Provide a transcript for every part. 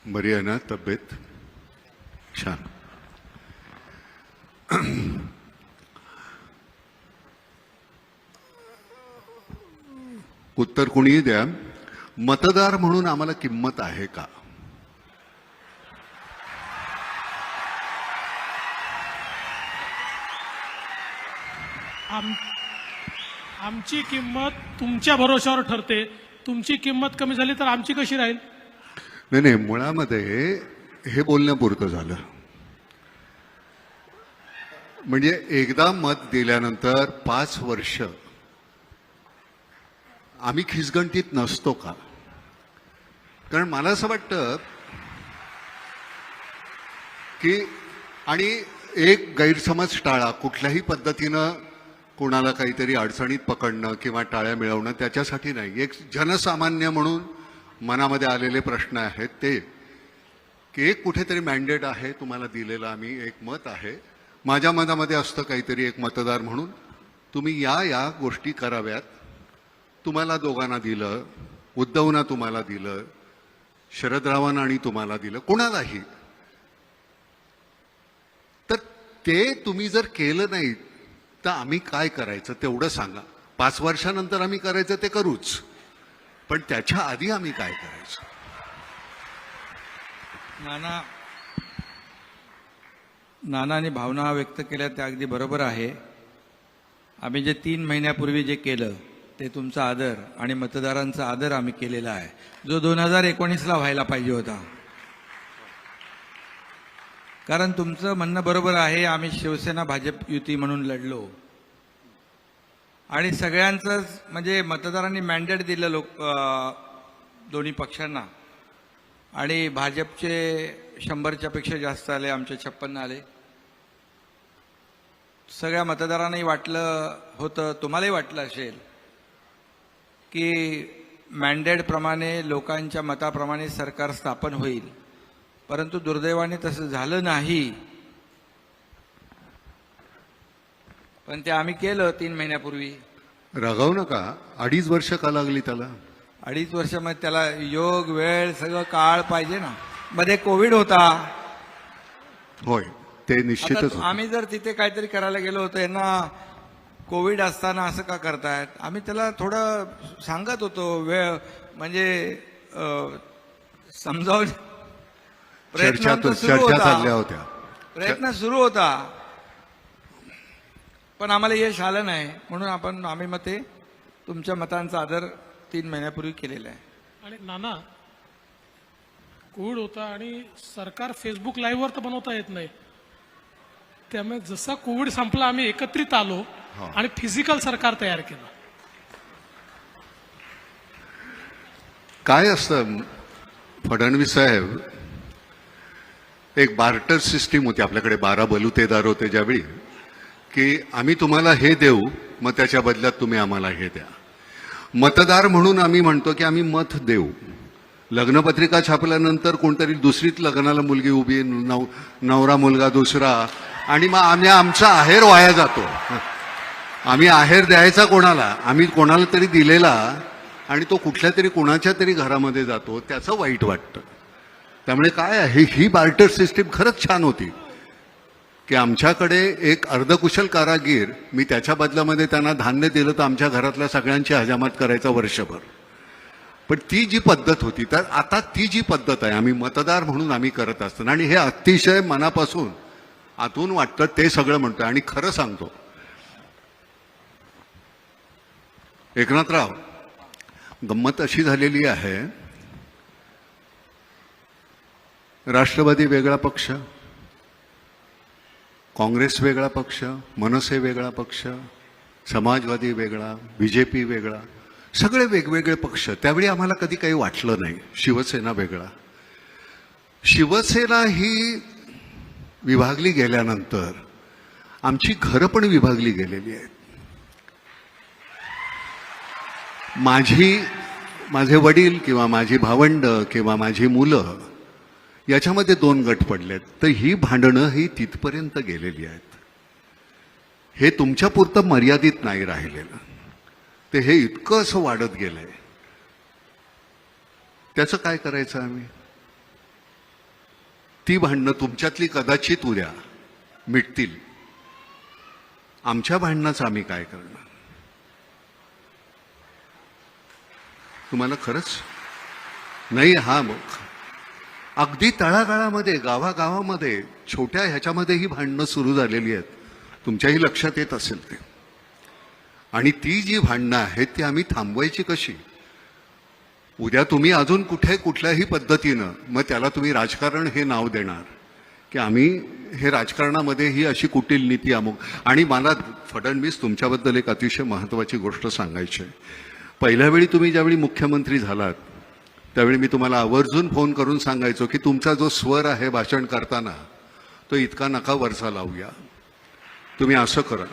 बरी आहे ना तब्येत? छान. उत्तर कुणीही द्या. मतदार म्हणून आम्हाला किंमत आहे का? आमची किंमत तुमच्या भरोशावर ठरते. तुमची किंमत कमी झाली तर आमची कशी राहील? नाही नाही, मुळामध्ये हे बोलण्यापुरतं झालं. म्हणजे एकदा मत दिल्यानंतर 5 वर्ष आम्ही खिसगंटीत नसतो का? कारण मला असं वाटतं की, आणि एक गैरसमज टाळा. कुठल्याही पद्धतीनं कोणाला काहीतरी अडचणीत पकडणं किंवा टाळ्या मिळवणं त्याच्यासाठी नाही. एक जनसामान्य म्हणून मनामध्ये आलेले प्रश्न आहेत ते की एक कुठेतरी मॅन्डेट आहे तुम्हाला दिलेलं, आम्ही एक मत आहे. माझ्या मनामध्ये असतं काहीतरी एक मतदार म्हणून तुम्ही या गोष्टी कराव्यात. तुम्हाला दोघांना दिलं, उद्धवना तुम्हाला दिलं, शरदरावांना आणि तुम्हाला दिलं, कोणालाही. तर ते तुम्ही जर केलं नाही तर आम्ही काय करायचं तेवढं सांगा. 5 वर्षानंतर आम्ही करायचं ते करूच, पण त्याच्या आधी आम्ही काय करायचं? नानाने भावना व्यक्त केल्या त्या अगदी बरोबर आहे. आम्ही जे 3 महिन्यापूर्वी जे केलं ते तुमचा आदर आणि मतदारांचा आदर आम्ही केलेला आहे, जो 2019ला व्हायला पाहिजे होता. कारण तुमचं म्हणणं बरोबर आहे. आम्ही शिवसेना भाजप युती म्हणून लढलो आणि सगळ्यांचंच म्हणजे मतदारांनी मॅन्डेट दिलं दोन्ही पक्षांना. आणि भाजपचे 100च्या पेक्षा जास्त आले, आमचे 56 आले. सगळ्या मतदारांनाही वाटलं होतं, तुम्हालाही वाटलं असेल की मॅन्डेटप्रमाणे लोकांच्या मताप्रमाणे सरकार स्थापन होईल. परंतु दुर्दैवाने तसं झालं नाही. पण ते आम्ही केलं 3 महिन्यापूर्वी. रागावू नका. 2.5 वर्ष का लागली त्याला? 2.5 वर्षामध्ये त्याला योग वेळ सगळं काळ पाहिजे ना. मध्ये कोविड होता. होय, ते निश्चितच आता होतं. आम्ही जर तिथे काहीतरी करायला गेलो होतो, यांना कोविड असताना असं का करतायत, आम्ही त्याला थोडं सांगत होतो. वेळ म्हणजे समजावून चर्चा चालल्या होत्या. प्रयत्न सुरू होता, पण आम्हाला यश आलं नाही. म्हणून आम्ही मग ते तुमच्या मतांचा आदर 3 महिन्यापूर्वी केलेला आहे. आणि नाना, कोविड होता आणि सरकार फेसबुक लाईव्हवर तर बनवता येत नाही. त्यामुळे जसा कोविड संपला आम्ही एकत्रित आलो आणि फिजिकल सरकार तयार केलं. काय असतं फडणवीस साहेब, एक बार्टर सिस्टीम होती आपल्याकडे. 12 बलुतेदार होते ज्यावेळी, की आम्ही तुम्हाला हे देऊ, मग त्याच्या बदल्यात तुम्ही आम्हाला हे द्या. मतदार म्हणून आम्ही म्हणतो की आम्ही मत देऊ. लग्नपत्रिका छापल्यानंतर कोणतरी दुसरीच लग्नाला मुलगी उभी, नवरा मुलगा दुसरा, आणि मग आम्ही आमचा आहेर वाया जातो. आम्ही आहेर द्यायचा कोणाला? आम्ही कोणाला तरी दिलेला आणि तो कुठल्या तरी कोणाच्या तरी घरामध्ये जातो, त्याचं वाईट वाटतं. त्यामुळे काय आहे, ही बार्टर सिस्टीम खरंच छान होती की आमच्याकडे एक अर्धकुशल कारागीर, मी त्याच्या बदल्यामध्ये त्यांना धान्य दिलं तर आमच्या घरातल्या सगळ्यांची हजामत करायचा वर्षभर. पण ती जी पद्धत होती, तर आता ती जी पद्धत आहे आम्ही मतदार म्हणून आम्ही करत असताना, आणि हे अतिशय मनापासून आतून वाटतं ते सगळं म्हणतो. आणि खरं सांगतो, एकनाथराव, गंमत अशी झालेली आहे, राष्ट्रवादी वेगळा पक्ष, काँग्रेस वेगळा पक्ष, मनसे वेगळा पक्ष, समाजवादी वेगळा, बीजेपी वेगळा, सगळे वेगवेगळे पक्ष. त्यावेळी आम्हाला कधी काही वाटलं नाही. शिवसेना वेगळा. शिवसेना ही विभागली गेल्यानंतर आमची घरं पण विभागली गेलेली आहेत. माझे वडील किंवा माझी भावंड किंवा माझी मुलं याच्यामध्ये 2 गट पडलेत. तर ही भांडणं ही तिथपर्यंत गेलेली आहेत. हे तुमच्या पुरतं मर्यादित नाही राहिलेलं, ते हे इतकं असं वाढत गेलंय. त्याचं काय करायचं आम्ही? ती भांडणं तुमच्यातली कदाचित उद्या मिटतील. आमच्या भांडणाचं आम्ही काय करणार? तुम्हाला खरंच नाही. हा मग अगदी तळागाळामध्ये गावागावामध्ये छोट्या ह्याच्यामध्ये ही भांडणं सुरू झालेली आहेत. तुमच्याही लक्षात येत असेल ते. आणि ती जी भांडणं आहेत ती आम्ही थांबवायची कशी? उद्या तुम्ही अजून कुठल्याही पद्धतीनं मग त्याला तुम्ही राजकारण हे नाव देणार की आम्ही हे राजकारणामध्ये ही अशी कुटील नीती अमुक. आणि मला फडणवीस तुमच्याबद्दल एक अतिशय महत्त्वाची गोष्ट सांगायची आहे. पहिल्या वेळी तुम्ही ज्यावेळी मुख्यमंत्री झालात त्यावेळी मी तुम्हाला आवर्जून फोन करून सांगायचो की तुमचा जो स्वर आहे भाषण करताना तो इतका नका वरचा लावूया. तुम्ही असं करा.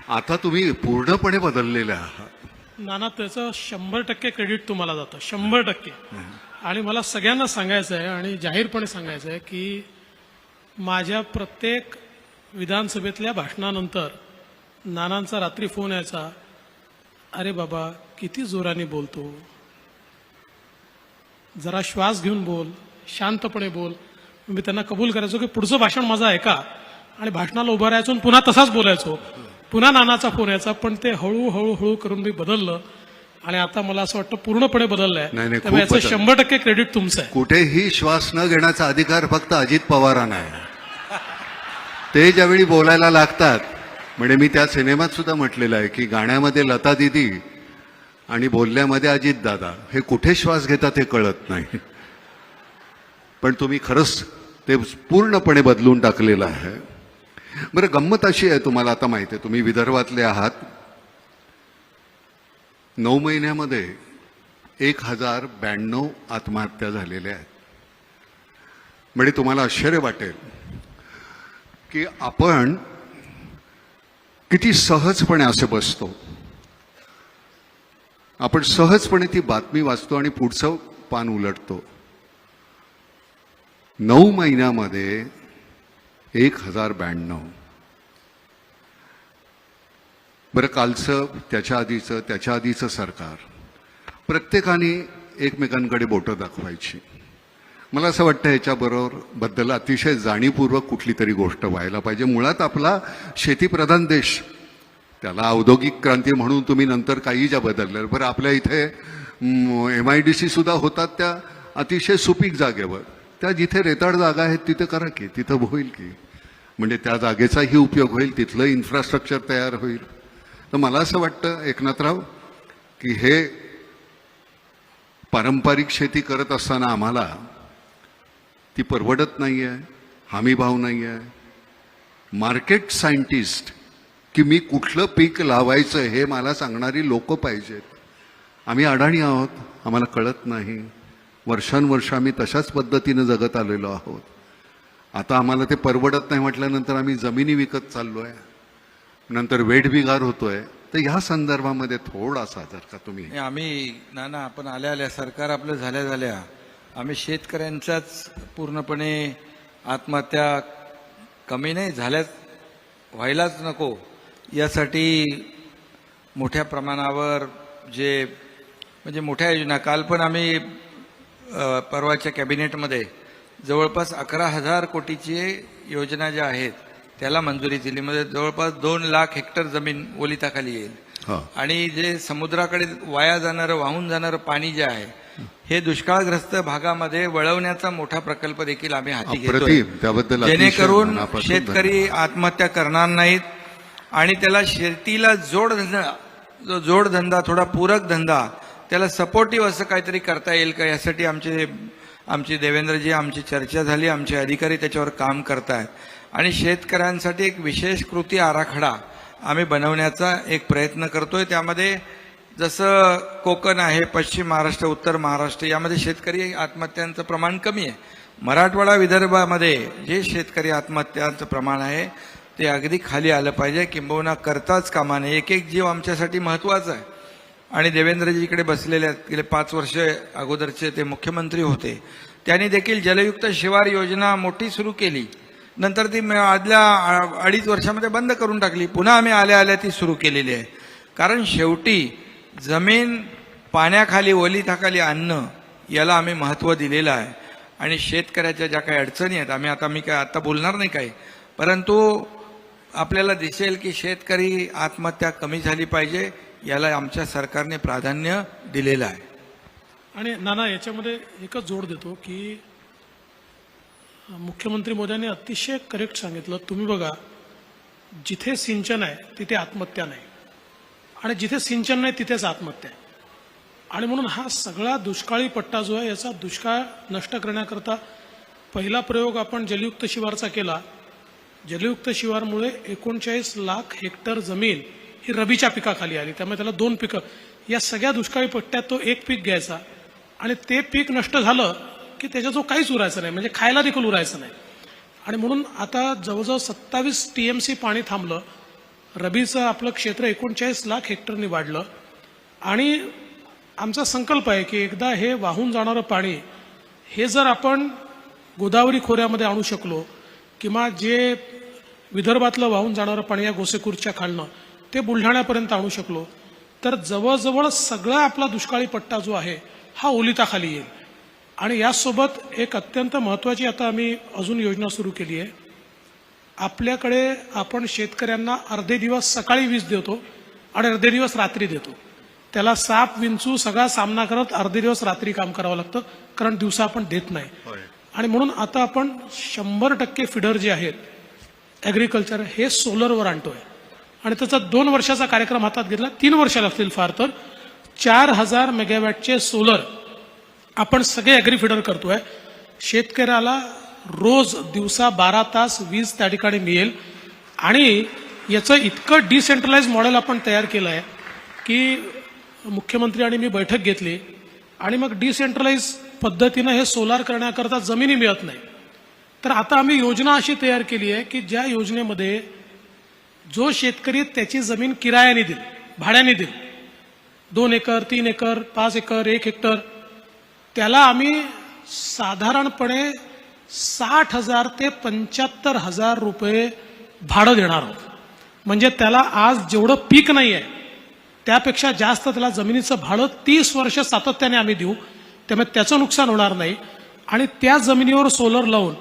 आता तुम्ही पूर्णपणे बदललेले आहात. नाना, त्याचं 100% क्रेडिट तुम्हाला जातं, 100%. आणि मला सगळ्यांना सांगायचं आहे आणि जाहीरपणे सांगायचं आहे की माझ्या प्रत्येक विधानसभेतल्या भाषणानंतर नानांचा रात्री फोन यायचा, अरे बाबा किती जोराने बोलतो, जरा श्वास घेऊन बोल, शांतपणे बोल. मी त्यांना कबूल करायचो की पुढचं भाषण माझं ऐका आणि भाषणाला उभं राहायचो आणि पुन्हा तसाच बोलायचो. पुन्हा नानाचा फोन यायचा, पण ते हळूहळू करून मी बदललं आणि आता मला असं वाटतं पूर्णपणे बदललंय. नाही, त्यामुळे खूप याचं 100% क्रेडिट तुमचं आहे. कुठेही श्वास न घेण्याचा अधिकार फक्त अजित पवारांना आहे. ते ज्यावेळी बोलायला लागतात, म्हणजे मी त्या सिनेमात सुद्धा म्हटलेलं आहे की गाण्यामध्ये लता दिदी आणि बोलण्यामध्ये अजित दादा, हे कुठे श्वास घेतात हे कळत नाही. पण तुम्ही खरंच ते पूर्णपणे बदलून टाकलेलं आहे. बरं, गंमत अशी आहे, तुम्हाला आता माहिती आहे, तुम्ही विदर्भातले आहात. 9 महिन्यामध्ये 1092 आत्महत्या झालेल्या आहेत. म्हणजे तुम्हाला आश्चर्य वाटेल की आपण किती सहजपणे असे बसतो. आपण सहजपणे ती बातमी वाचतो आणि पुढचं पान उलटतो. 9 महिन्यामध्ये 1092. बरं, कालचं, त्याच्या आधीचं सरकार, प्रत्येकाने एकमेकांकडे बोटं दाखवायची. मला असं वाटतं ह्याच्याबद्दल अतिशय जाणीवपूर्वक कुठली तरी गोष्ट व्हायला पाहिजे. मुळात आपला शेतीप्रधान देश, त्याला औद्योगिक क्रांती म्हणून तुम्ही नंतर काही ज्या बदलल्या. बरं, आपल्या इथे MIDC सुद्धा होतात त्या अतिशय सुपीक जागेवर. त्या जिथे रेताड जागा आहेत तिथे करा की, तिथं होईल की, म्हणजे त्या जागेचाही उपयोग होईल, तिथलं इन्फ्रास्ट्रक्चर तयार होईल. तर मला असं वाटतं एकनाथराव की हे पारंपरिक शेती करत असताना आम्हाला ती परवडत नाही आहे, हमीभाव नाही आहे. मार्केट सायंटिस्ट की मी कुठलं पीक लावायचं हे मला सांगणारी लोक पाहिजेत. आम्ही अडाणी आहोत, आम्हाला कळत नाही. वर्षानुवर्ष आम्ही तशाच पद्धतीनं जगत आलेलो आहोत. आता आम्हाला ते परवडत नाही म्हटल्यानंतर आम्ही जमिनी विकत चाललोय, नंतर वेठबिगार होतोय. तर ह्या संदर्भामध्ये थोडासा जर का तुम्ही. आम्ही नाना, आपण आल्या सरकार आपलं झाल्या आम्ही शेतकऱ्यांच्याच पूर्णपणे आत्महत्या कमी नाही झाल्याच, व्हायलाच नको यासाठी मोठ्या प्रमाणावर म्हणजे मोठ्या योजना, काल पण आम्ही परवाच्या कॅबिनेटमध्ये जवळपास 11,000 कोटीची योजना ज्या आहेत त्याला मंजुरी दिली. म्हणजे जवळपास 2 लाख हेक्टर जमीन ओलिताखाली येईल. आणि जे समुद्राकडे वाहून जाणारं पाणी जे आहे हे दुष्काळग्रस्त भागामध्ये वळवण्याचा मोठा प्रकल्प देखील आम्ही हाती घेतोय, त्याबद्दल जेणेकरून शेतकरी आत्महत्या करणार नाहीत आणि त्याला शेतीला जोडधंदा, थोडा पूरक धंदा, त्याला सपोर्टिव्ह असं काहीतरी करता येईल का, यासाठी आमची देवेंद्रजी, आमची चर्चा झाली, आमचे अधिकारी त्याच्यावर काम करतायत. आणि शेतकऱ्यांसाठी एक विशेष कृती आराखडा आम्ही बनवण्याचा एक प्रयत्न करतोय. त्यामध्ये जसं कोकण आहे, पश्चिम महाराष्ट्र, उत्तर महाराष्ट्र यामध्ये शेतकरी आत्महत्यांचं प्रमाण कमी आहे. मराठवाडा, विदर्भामध्ये जे शेतकरी आत्महत्यांचं प्रमाण आहे ते अगदी खाली आलं पाहिजे, किंबहुना करताच कामा नये. एक जीव आमच्यासाठी महत्त्वाचा आहे. आणि देवेंद्रजी इकडे बसलेले आहेत, गेले 5 वर्ष अगोदरचे ते मुख्यमंत्री होते, त्यांनी देखील जलयुक्त शिवार योजना मोठी सुरू केली. नंतर ती आदल्या 2.5 वर्षामध्ये बंद करून टाकली. पुन्हा आम्ही आल्या ती सुरू केलेली आहे. कारण शेवटी जमीन पाण्याखाली, ओलिताखाली आणणं याला आम्ही महत्त्व दिलेलं आहे. आणि शेतकऱ्याच्या ज्या काही अडचणी आहेत मी काय आता बोलणार नाही काही, परंतु आपल्याला दिसेल की शेतकरी आत्महत्या कमी झाली पाहिजे, याला आमच्या सरकारने प्राधान्य दिलेलं आहे. आणि नाना याच्यामध्ये एकच जोड देतो की मुख्यमंत्री मोदयांनी अतिशय करेक्ट सांगितलं. तुम्ही बघा, जिथे सिंचन आहे तिथे आत्महत्या नाही, आणि जिथे सिंचन नाही तिथेच आत्महत्या आहे. आणि म्हणून हा सगळा दुष्काळी पट्टा जो आहे याचा दुष्काळ नष्ट करण्याकरता पहिला प्रयोग आपण जलयुक्त शिवारचा केला. जलयुक्त शिवारमुळे 39 लाख हेक्टर जमीन ही रबीच्या पिकाखाली आली. त्यामुळे त्याला 2 पिकं, या सगळ्या दुष्काळी पट्ट्यात तो एक पीक घ्यायचा आणि ते पीक नष्ट झालं की त्याच्या जो काहीच उरायचं नाही, म्हणजे खायला देखील उरायचं नाही. आणि म्हणून आता जवळजवळ 27 TMC पाणी थांबलं. रबीचं आपलं क्षेत्र 39 लाख हेक्टरनी वाढलं. आणि आमचा संकल्प आहे की एकदा हे वाहून जाणारं पाणी हे जर आपण गोदावरी खोऱ्यामध्ये आणू शकलो, किंवा जे विदर्भातलं वाहून जाणारं पाणी या गोसेखुर्दच्या खालनं ते बुलढाण्यापर्यंत आणू शकलो, तर जवळजवळ सगळा आपला दुष्काळी पट्टा जो आहे हा ओलिताखाली येईल. आणि यासोबत एक अत्यंत महत्त्वाची आता आम्ही अजून योजना सुरू केली आहे. आपल्याकडे आपण शेतकऱ्यांना अर्धे दिवस सकाळी वीज देतो आणि अर्धे दिवस रात्री देतो. त्याला साप विंचू सगळा सामना करत अर्धे दिवस रात्री काम करावं लागतं, कारण दिवसा आपण देत नाही. आणि म्हणून आता आपण 100% फिडर जे आहेत ॲग्रिकल्चर हे सोलरवर आणतोय. आणि त्याचा 2 वर्षाचा कार्यक्रम हातात घेतला. 3 वर्ष लागतील फार तर. 4000 मेगावॅटचे सोलर आपण सगळे ॲग्री फिडर करतोय. शेतकऱ्याला रोज दिवसा 12 तास वीज त्या ठिकाणी मिळेल. आणि याचं इतकं डिसेंट्रलाइज मॉडेल आपण तयार केलं आहे की मुख्यमंत्री आणि मी बैठक घेतली, आणि मग डिसेंट्रलाइज पद्धतीनं हे सोलार करण्याकरता जमिनी मिळत नाही. तर आता आम्ही योजना अशी तयार केली आहे की ज्या योजनेमध्ये जो शेतकरी त्याची जमीन किरायाने देईल, भाड्याने देईल, 2 एकर 3 एकर 5 एकर 1 हेक्टर, त्याला आम्ही साधारणपणे 60,000 ते 75,000 रुपये भाडं देणार आहोत. म्हणजे त्याला आज जेवढं पीक नाही आहे त्यापेक्षा जास्त त्याला जमिनीचं भाडं 30 वर्ष सातत्याने आम्ही देऊ. त्यामुळे त्याचं नुकसान होणार नाही. आणि त्या जमिनीवर सोलर लावून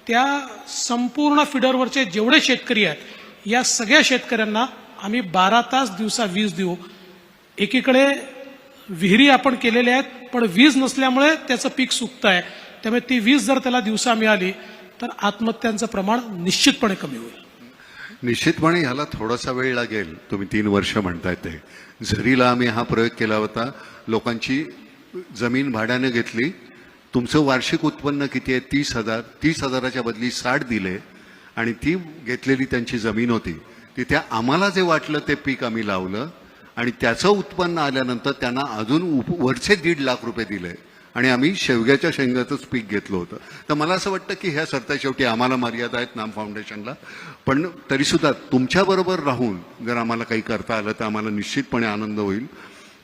त्या संपूर्ण फिडरवरचे जेवढे शेतकरी आहेत या सगळ्या शेतकऱ्यांना आम्ही 12 तास दिवसा वीज देऊ. एकीकडे विहिरी आपण केलेल्या आहेत, पण वीज नसल्यामुळे त्याचं पीक सुकतं आहे. त्यामुळे ती वीज जर त्याला दिवसा मिळाली तर आत्महत्यांचं प्रमाण निश्चितपणे कमी होईल. निश्चितपणे ह्याला थोडासा वेळ लागेल. तुम्ही 3 वर्ष म्हणताय ते. झरीला आम्ही हा प्रयोग केला होता. लोकांची जमीन भाड्याने घेतली. तुमचं वार्षिक उत्पन्न किती आहे? 30,000. 30,000च्या बदली 60 दिले, आणि ती घेतलेली त्यांची जमीन होती. तिथे आम्हाला जे वाटलं ते पीक आम्ही लावलं, आणि त्याचं उत्पन्न आल्यानंतर त्यांना अजून वरचे 1.5 लाख रुपये दिले, आणि आम्ही शेवग्याच्या शेंगाचंच पीक घेतलं होतं. तर मला असं वाटतं की ह्या सरता शेवटी आम्हाला मर्यादा आहेत नाम फाउंडेशनला, पण तरीसुद्धा तुमच्याबरोबर राहून जर आम्हाला काही करता आलं तर आम्हाला निश्चितपणे आनंद होईल.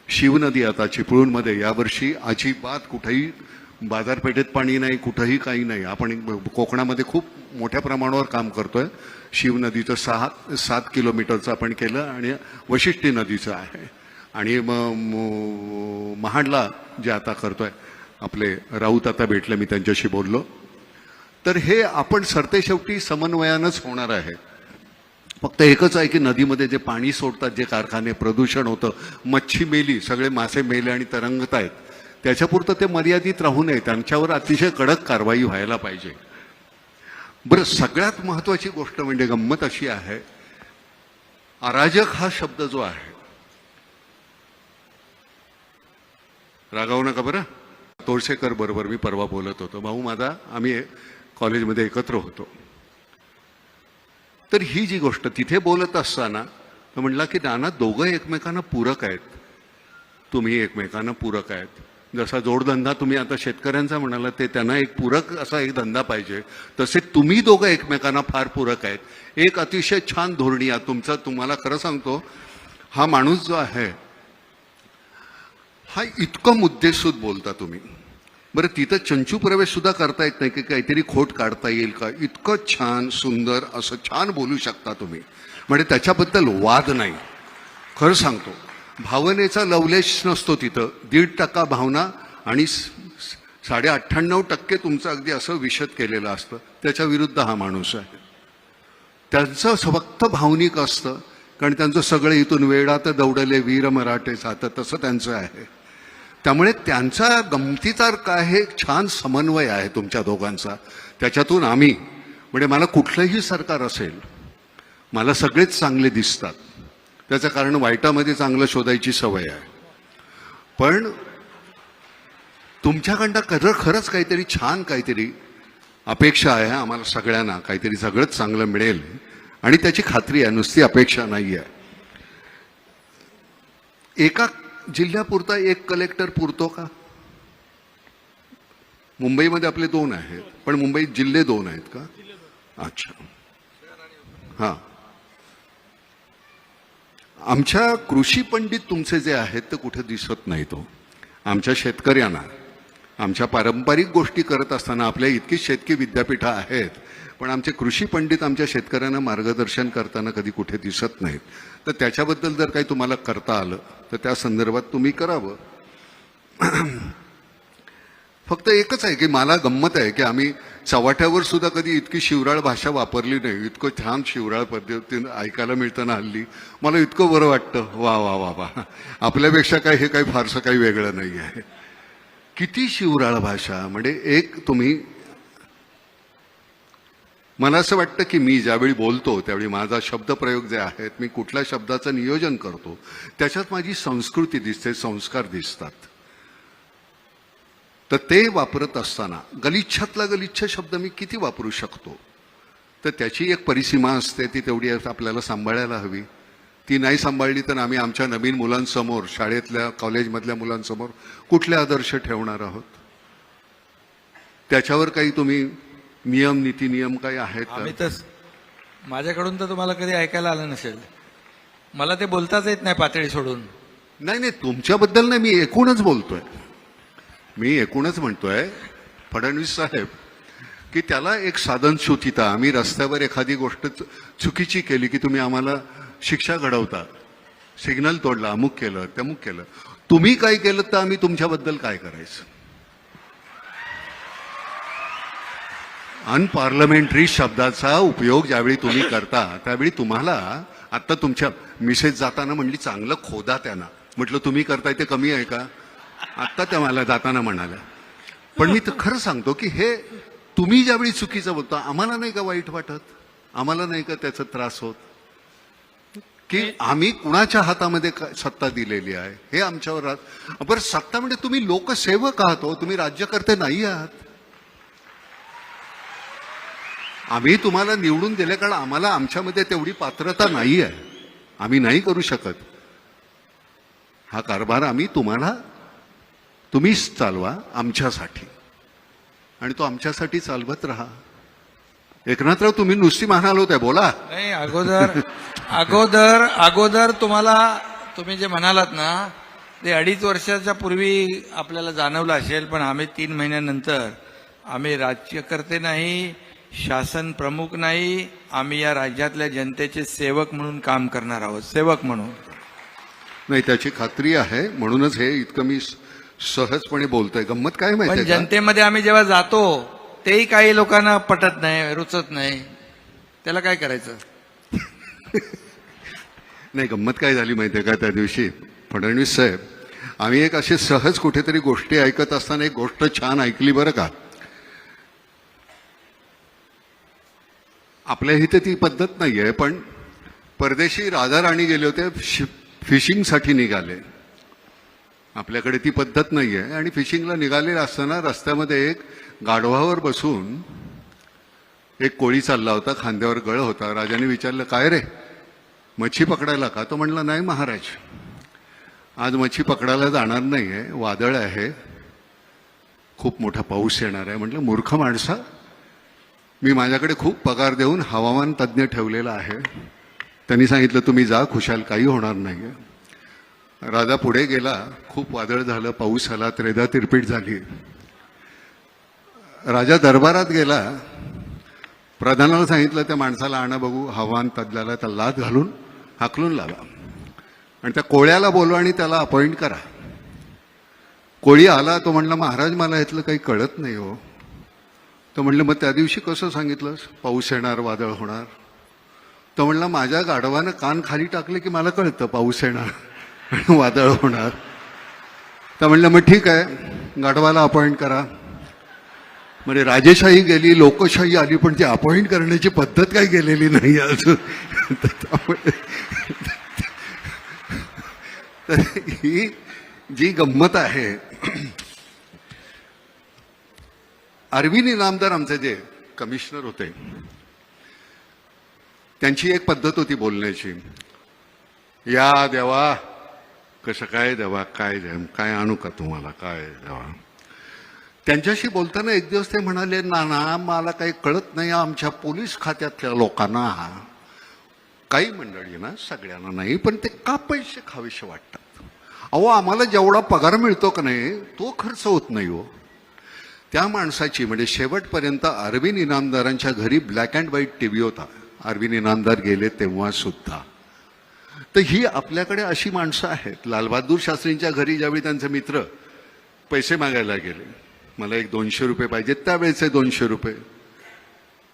शिवनदी आता चिपळूणमध्ये यावर्षी अजिबात कुठेही बाजारपेठेत पाणी नाही, कुठंही काही नाही. आपण कोकणामध्ये खूप मोठ्या प्रमाणावर काम करतोय. शिवनदीचं 7 किलोमीटरचं आपण केलं, आणि वशिष्ठी नदीचं आहे, आणि महाडला जे आता करतोय आपले राऊत आता भेटले, मी त्यांच्याशी बोललो. तर हे आपण सरतेशेवटी समन्वयानंच होणार आहे. फक्त एकच आहे की नदीमध्ये जे पाणी सोडतात, जे कारखाने, प्रदूषण होतं, मच्छी मेली, सगळे मासे मेले आणि तरंगत आहेत, त्याच्यापुरतं ते मर्यादित राहू नये. त्यांच्यावर अतिशय कडक कारवाई व्हायला पाहिजे. बरं, सगळ्यात महत्वाची गोष्ट म्हणजे गंमत अशी आहे, अराजक हा शब्द जो आहे, रागावू नका बरं, तोरसेकर बरोबर मी परवा बोलत होतो, भाऊ माझा, आम्ही कॉलेजमध्ये एकत्र होतो. तर ही जी गोष्ट तिथे बोलत असताना तो म्हणला की नाना, दोघं एकमेकांना पूरक आहेत, तुम्ही एकमेकांना पूरक आहेत. जसा जोडधंदा तुम्ही आता शेतकऱ्यांचा म्हणाला, ते त्यांना एक पूरक असा एक धंदा पाहिजे, तसे तुम्ही दोघं एकमेकांना फार पूरक आहेत. एक अतिशय छान धोरणी आहे तुमचं. तुम्हाला खरं सांगतो, हा माणूस जो आहे हा इतकं मुद्देसूद बोलता तुम्ही. बरं, तिथं चंचू प्रवेश सुद्धा करता येत नाही की काहीतरी खोट काढता येईल का? इतकं छान सुंदर असं छान बोलू शकता तुम्ही, म्हणजे त्याच्याबद्दल वाद नाही. खरं सांगतो, भावनेचा लवलेश नसतो तिथं. 1.5% भावना आणि 98% तुमचं अगदी असं विशद केलेलं असतं, त्याच्या विरुद्ध हा माणूस आहे. त्यांचं फक्त भावनिक असतं, कारण त्यांचं सगळं इथून वेडात दौडले वीर मराठे सात तसं त्यांचं आहे. त्यामुळे त्यांचा गमतीचा काय हे छान समन्वय आहे तुमच्या दोघांचा. त्याच्यातून आम्ही म्हणजे मला कुठलंही सरकार असेल, मला सगळेच चांगले दिसतात. त्याचं कारण वाईटामध्ये चांगलं शोधायची सवय आहे. पण तुमच्याकडनं खरंच काहीतरी छान काहीतरी अपेक्षा आहे आम्हाला सगळ्यांना. काहीतरी सगळंच चांगलं मिळेल आणि त्याची खात्री आहे, नुसती अपेक्षा नाही आहे. एका जिल्ह्यापुरता एक कलेक्टर पुरतो का? मुंबईमध्ये आपले 2 आहेत, पण मुंबईत जिल्हे 2 आहेत का? अच्छा, हां. आमच्या कृषी पंडित तुमचे जे आहेत ते कुठे दिसत नाही. तो आमच्या शेतकऱ्यांना आमच्या पारंपरिक गोष्टी करत असताना आपल्या इतकी शेतकी विद्यापीठं आहेत, पण आमचे कृषी पंडित आमच्या शेतकऱ्यांना मार्गदर्शन करताना कधी कुठे दिसत नाहीत. तर त्याच्याबद्दल जर काही तुम्हाला करता आलं तर त्या संदर्भात तुम्ही करावं. फक्त एकच आहे की मला गंमत आहे की आम्ही चव्हाट्यावर सुद्धा कधी इतकी शिवराळ भाषा वापरली नाही. इतकं छान शिवराळ पद्धतीनं ऐकायला मिळतं ना हल्ली, मला इतकं बरं वाटतं. वा वा वा वा, आपल्यापेक्षा काय हे काही फारसं काही वेगळं नाही आहे. किती शिवराळ भाषा. म्हणजे एक तुम्ही, मला असं वाटतं की मी ज्यावेळी बोलतो त्यावेळी माझा शब्दप्रयोग जे आहेत, मी कुठल्या शब्दाचं नियोजन करतो त्याच्यात माझी संस्कृती दिसते, संस्कार दिसतात. तर ते वापरत असताना गलिच्छातला गलिच्छ शब्द मी किती वापरू शकतो, तर त्याची एक परिसीमा असते, ती तेवढी आपल्याला सांभाळायला हवी. ती नाही सांभाळली तर आम्ही आमच्या नवीन मुलांसमोर, शाळेतल्या कॉलेजमधल्या मुलांसमोर कुठले आदर्श ठेवणार आहोत? त्याच्यावर काही तुम्ही नियम, नीती नियम काही आहेत आम्ही का? तर माझ्याकडून तर तुम्हाला कधी ऐकायला आलं नसेल. मला ते बोलताच येत नाही पातळी सोडून. नाही नाही, तुमच्याबद्दल नाही, मी एकूणच बोलतोय. मी एकूणच म्हणतोय फडणवीस साहेब की त्याला एक साधनशुद्धता. आम्ही रस्त्यावर एखादी गोष्ट चुकीची केली की तुम्ही आम्हाला शिक्षा घडवता, सिग्नल तोडला, अमुक केलं, तमुक केलं. तुम्ही काय केलं तर आम्ही तुमच्याबद्दल काय करायचं? अनपार्लमेंटरी शब्दाचा उपयोग ज्यावेळी तुम्ही करता त्यावेळी तुम्हाला, आता तुमच्या मिसेस जाताना म्हणली चांगलं खोदा त्यांना, म्हटलं तुम्ही करताय ते कमी आहे का? आत्ता त्या मला जाताना म्हणाल्या. पण मी तर खरं सांगतो की हे तुम्ही ज्यावेळी चुकीचं बोलता आम्हाला नाही का वाईट वाटत? आम्हाला नाही का त्याचा त्रास होत की आम्ही कुणाच्या हातामध्ये सत्ता दिलेली आहे हे आमच्यावर राहत? बरं, सत्ता म्हणजे तुम्ही लोकसेवक आहात हो, तुम्ही राज्यकर्ते नाही आहात. आम्ही तुम्हाला निवडून दिले कारण आम्हाला आमच्यामध्ये तेवढी पात्रता नाही आहे, आम्ही नाही करू शकत हा कारभार. आम्ही तुम्हीच चालवा आमच्यासाठी, आणि तो आमच्यासाठी चालवत राहा. एकनाथराव, तुम्ही नुसती म्हणाल होत्या, बोला. नाही, अगोदर तुम्ही जे म्हणालात ना ते 2.5 वर्षाच्या पूर्वी आपल्याला जाणवलं असेल, पण आम्ही 3 महिन्यानंतर, आम्ही राज्यकर्ते नाही, शासन प्रमुख नाही, आम्ही या राज्यातल्या जनतेचे सेवक म्हणून काम करणार आहोत. सेवक म्हणून नाही, त्याची खात्री आहे, म्हणूनच हे इतकं मी सहजपणे बोलतोय. गंमत काय पण माहिती का? जनतेमध्ये आम्ही जेव्हा जातो तेही काही लोकांना पटत नाही, रुचत नाही. त्याला काय करायचं? नाही, गंमत काय झाली माहितीये का? त्या दिवशी फडणवीस साहेब, आम्ही एक अशी सहज कुठेतरी गोष्टी ऐकत असताना एक गोष्ट छान ऐकली बरं का. आपल्या इथे ती पद्धत नाहीये, पण परदेशी राजा राणी गेले होते, फिशिंगसाठी निघाले. आपल्याकडे ती पद्धत नाहीये, आणि फिशिंगला निघालेला असताना रस्त्यामध्ये एक गाढवावर बसून एक कोळी चालला होता, खांद्यावर गळ होता. राजाने विचारलं, काय रे, मच्छी पकडायला का? तो म्हणला, नाही महाराज, आज मच्छी पकडायला जाणार नाहीये, वादळ आहे, खूप मोठा पाऊस येणार आहे. म्हटलं, मूर्ख माणसा, मी माझ्याकडे खूप पगार देऊन हवामान तज्ज्ञ ठेवलेला आहे. त्यांनी सांगितलं, तुम्ही जा, खुशाल, काही होणार नाहीये. राजा पुढे गेला, खूप वादळ झालं, पाऊस आला, त्रेधा तिरपीट झाली. राजा दरबारात गेला, प्रधानाला सांगितलं, त्या माणसाला आणा बघू, हवामान तज्ज्ञाला, त्याला लाद घालून हाकलून लावा आणि त्या कोळ्याला बोलवा आणि त्याला अपॉइंट करा. कोळी आला, तो म्हणला महाराज मला यातलं काही कळत नाही हो. तो म्हणलं मग त्या दिवशी कसं सांगितलंस पाऊस येणार वादळ होणार. तो म्हणला माझ्या गाढवानं कान खाली टाकले की मला कळतं पाऊस येणार आणि वादळ होणार. तर म्हणलं मग ठीक आहे गाढवाला अपॉइंट करा. म्हणजे राजेशाही गेली लोकशाही आली पण ती अपॉइंट करण्याची पद्धत काही गेलेली नाही अजून. तर ही जी गंमत आहे, अरविंद इनामदार आमचे जे कमिशनर होते त्यांची एक पद्धत होती बोलण्याची, या देवा कसं काय देवा काय काय आणू का तुम्हाला काय देवा. त्यांच्याशी बोलताना एक दिवस ते म्हणाले नाना मला काही कळत नाही आमच्या पोलीस खात्यातल्या लोकांना, काही मंडळी ना सगळ्यांना नाही पण ते का पैसे खावेसे वाटतात. अहो आम्हाला जेवढा पगार मिळतो का नाही तो खर्च होत नाही हो. त्या माणसाची म्हणजे शेवटपर्यंत अरविंद इनामदारांच्या घरी ब्लॅक अँड व्हाईट टीव्ही होता. अरविंद इनामदार गेले तेव्हा सुद्धा. तर ही आपल्याकडे अशी माणसं आहेत. लालबहादूर शास्त्रींच्या घरी ज्यावेळी त्यांचे मित्र पैसे मागायला गेले, मला एक 200 रुपये पाहिजेत, त्यावेळेचे 200 रुपये.